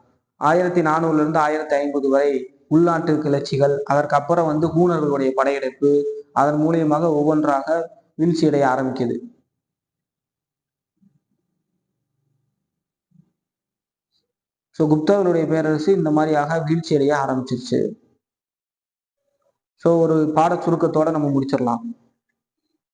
1400 இருந்து 1050 வரை உள்நாட்டு கிளர்ச்சிகள், அதற்கப்புறம் வந்து ஹூணர்களுடைய படையெடுப்பு, அதன் மூலியமாக ஒவ்வொன்றாக வீழ்ச்சி அடைய ஆரம்பிக்குது. ஸோ குப்தர்களுடைய பேரரசு இந்த மாதிரியாக வீழ்ச்சி அடைய ஆரம்பிச்சிருச்சு. ஸோ ஒரு பாட சுருக்கத்தோட நம்ம முடிச்சிடலாம்.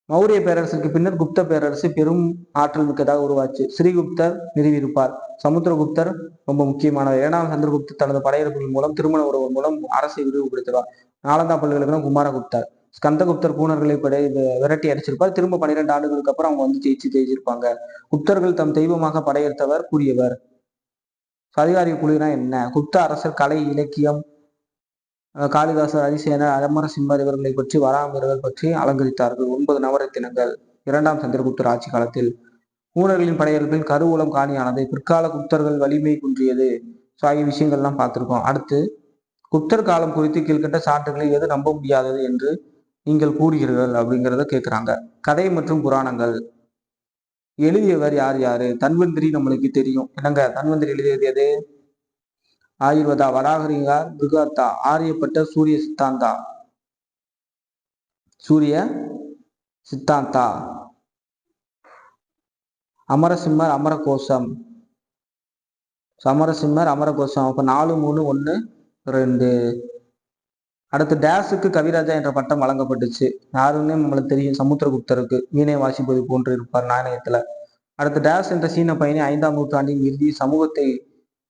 மௌரிய பேரரசுக்கு பின்னர் குப்த பேரரசு பெரும் ஆற்றல் மிக்கதாக உருவாச்சு. ஸ்ரீகுப்தர் நிறுவியிருப்பார். சமுத்திரகுப்தர் ரொம்ப முக்கியமானவர். 7ஆம் சந்திரகுப்தர் தனது படையெடுப்புகள் மூலம் திருமண உறவு மூலம் அரசை விரிவுபடுத்துவார். நாலந்தா பல்கலைக்கழகம் குமாரகுப்தர். ஸ்கந்தகுப்தர் பூனர்களை விரட்டி அடிச்சிருப்பார். திரும்ப 12 ஆண்டுகளுக்கு அப்புறம் அவங்க வந்து ஜெயிச்சிருப்பாங்க. குப்தர்கள் தம் தெய்வமாக படையெடுத்தவர் கூறியவர். அதிகாரி குழுனா என்ன? குப்த அரசர் கலை, இலக்கியம், காளிதாசர், அதிசயனர், அமரசிம்மர் இவர்களை பற்றி வராமிரர்கள் பற்றி அலங்கரித்தார்கள். 9 நவரத்தினங்கள் 2ஆம் சந்திரகுப்தர் ஆட்சி காலத்தில். ஹூணர்களின் படையெடுப்பில் கருவூலம் காலியானது. பிற்கால குப்தர்கள் வலிமை குன்றியது. ஆகிய விஷயங்கள்லாம் பார்த்திருக்கோம். அடுத்து குப்தர் காலம் குறித்து கீழ்கண்ட சான்றுகளை எது நம்ப முடியாதது என்று நீங்கள் கூறுகிறீர்கள் அப்படிங்கிறத கேட்கிறாங்க. கதை மற்றும் புராணங்கள். எழுதியவர் யார் யாரு? தன்வந்திரி நம்மளுக்கு தெரியும். என்னங்க தன்வந்திரி எழுதியது எது? ஆயுர்வேதா. வராகரிகார், பிருகத்தா. ஆரியப்பட்ட சூரிய சித்தாந்தா, சூரிய சித்தாந்தா, அமரசிம்மர், அமரகோசம். சமரசிம்மர், அமரகோசம். அப்ப 4, 3, 1, 2. அடுத்து டேஸுக்கு கவிராஜா என்ற பட்டம் வழங்கப்பட்டுச்சு. யாருன்னு நம்மளுக்கு தெரியும், சமுத்திரகுப்தருக்கு. வீணை வாசிப்பது போன்று இருப்பார் நாணயத்துல. அடுத்து டேஸ் என்ற சீன பயணி 5ஆம் நூற்றாண்டின் இறுதி சமூகத்தை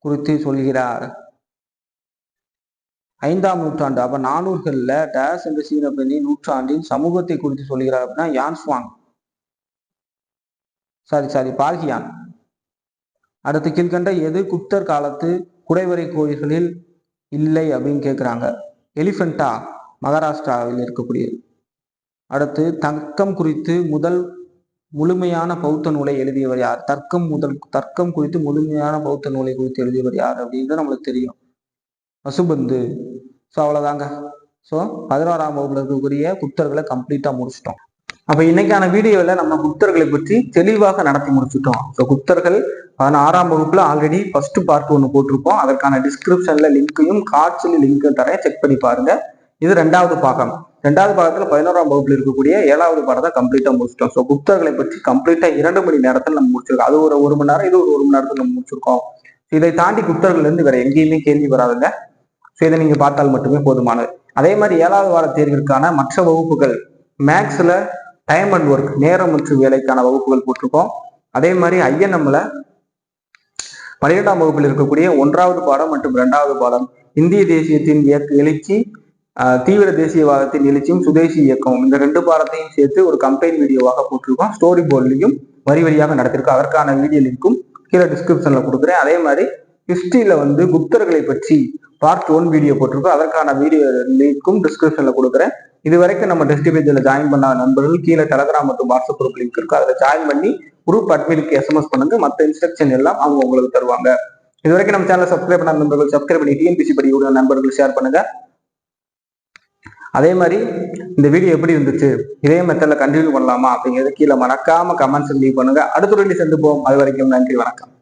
குறித்து சொல்கிறார். 5ஆம் நூற்றாண்டு, அப்ப 400களில் டேஸ் என்ற சீன பயணி நூற்றாண்டின் சமூகத்தை குறித்து சொல்கிறார் அப்படின்னா யான்ஸ்வாங், பால்கியான். அடுத்து கீழ்கண்ட எது குப்தர் காலத்து குடைவரை கோயில்களில் இல்லை அப்படின்னு கேட்குறாங்க. எலிஃபென்டா, மகாராஷ்டிராவில் இருக்கக்கூடியது. அடுத்து தர்க்கம் குறித்து முதல் முழுமையான பௌத்த நூலை எழுதியவர் யார்? தர்க்கம் குறித்து முழுமையான பௌத்த நூலை குறித்து எழுதியவர் யார் அப்படின்றது நம்மளுக்கு தெரியும், வசுபந்து. ஸோ அவ்வளோதாங்க. ஸோ 11ஆம் வகுப்புல இருக்கக்கூடிய குப்தர்களை கம்ப்ளீட்டா முடிச்சிட்டோம். அப்ப இன்னைக்கான வீடியோவில் நம்ம குப்தர்களை பற்றி தெளிவாக நடத்தி முடிச்சுட்டோம். ஸோ குப்தர்கள் 16ஆம் வகுப்புல ஆல்ரெடி ஃபர்ஸ்ட் பார்ட் 1 போட்டிருப்போம். அதற்கான டிஸ்கிரிப்ஷன்ல லிங்கையும் காட்சியில் லிங்க் தரேன், செக் பண்ணி பாருங்க. இது 2வது பாகம். 2வது பாகத்துல 11ஆம் வகுப்புல இருக்கக்கூடிய 7வது பாடத்தை கம்ப்ளீட்டா முடிச்சிட்டோம். ஸோ குப்தர்களை பற்றி கம்ப்ளீட்டா 2 மணி நேரத்தில் நம்ம முடிச்சிருக்கோம். அது ஒரு 1 மணி நேரம், இது ஒரு 1 மணி நேரத்தில் நம்ம முடிச்சிருக்கோம். இதை தாண்டி குப்தர்கள் இருந்து வேற எங்கேயுமே கேள்வி வராதுங்க. ஸோ இதை நீங்க பார்த்தால் மட்டுமே போதுமானது. அதே மாதிரி 7வது வார தேர்விற்கான மற்ற வகுப்புகள் மேக்ஸ்ல டைம் அண்ட் ஒர்க், நேரம் மற்றும் வேலைக்கான வகுப்புகள் போட்டிருக்கோம். அதே மாதிரி ஐஎன்எம்ல 12ஆம் வகுப்பில் இருக்கக்கூடிய 1வது பாடம் மற்றும் 2வது பாடம் இந்திய தேசியத்தின் எழுச்சி, தீவிர தேசியவாதத்தின் எழுச்சியும் சுதேசி இயக்கம், இந்த 2 பாடத்தையும் சேர்த்து ஒரு கம்பைன் வீடியோவாக போட்டிருக்கோம். ஸ்டோரி போர்ட்லையும் வரி வரியாக நடத்திருக்கோம். அதற்கான வீடியோ லிங்க்கும் கீழே டிஸ்கிரிப்ஷன்ல கொடுக்குறேன். அதே மாதிரி ஹிஸ்டரியில குப்தர்களை பற்றி பார்ட் 1 வீடியோ போட்டிருக்கோம். அதற்கான வீடியோ லிங்க்கும் டிஸ்கிரிப்ஷன்ல கொடுக்குறேன். இது வரைக்கும் நம்ம டெஸ்ட் பேஜ்ல ஜாயின் பண்ண நண்பர்கள் கீழே டெலகிராம் மற்றும் வாட்ஸ்அப் குரூப் லிங்க் இருக்கு, அதில் ஜாயின் பண்ணி குரூப் அட்மினுக்கு SMS பண்ணுங்க. மற்ற இன்ஸ்ட்ரக்ஷன் எல்லாம் அவங்க உங்களுக்கு தருவாங்க. இது வரைக்கும் நம்ம சேனலை சப்ஸ்கிரைப் பண்ண நண்பர்கள் சப்ஸ்கிரைப் பண்ணி டிஎன்பிசி படிக்கூடிய நண்பர்கள் ஷேர் பண்ணுங்க. அதே மாதிரி இந்த வீடியோ எப்படி இருந்துச்சு, இதே மெத்தட்ல கண்டினியூ பண்ணலாமா அப்படிங்கிறது கீழே மறக்காம கமெண்ட்ஸ் லீவ் பண்ணுங்க. அடுத்த வீடியோ சந்திப்போம். அது வரைக்கும் நன்றி, வணக்கம்.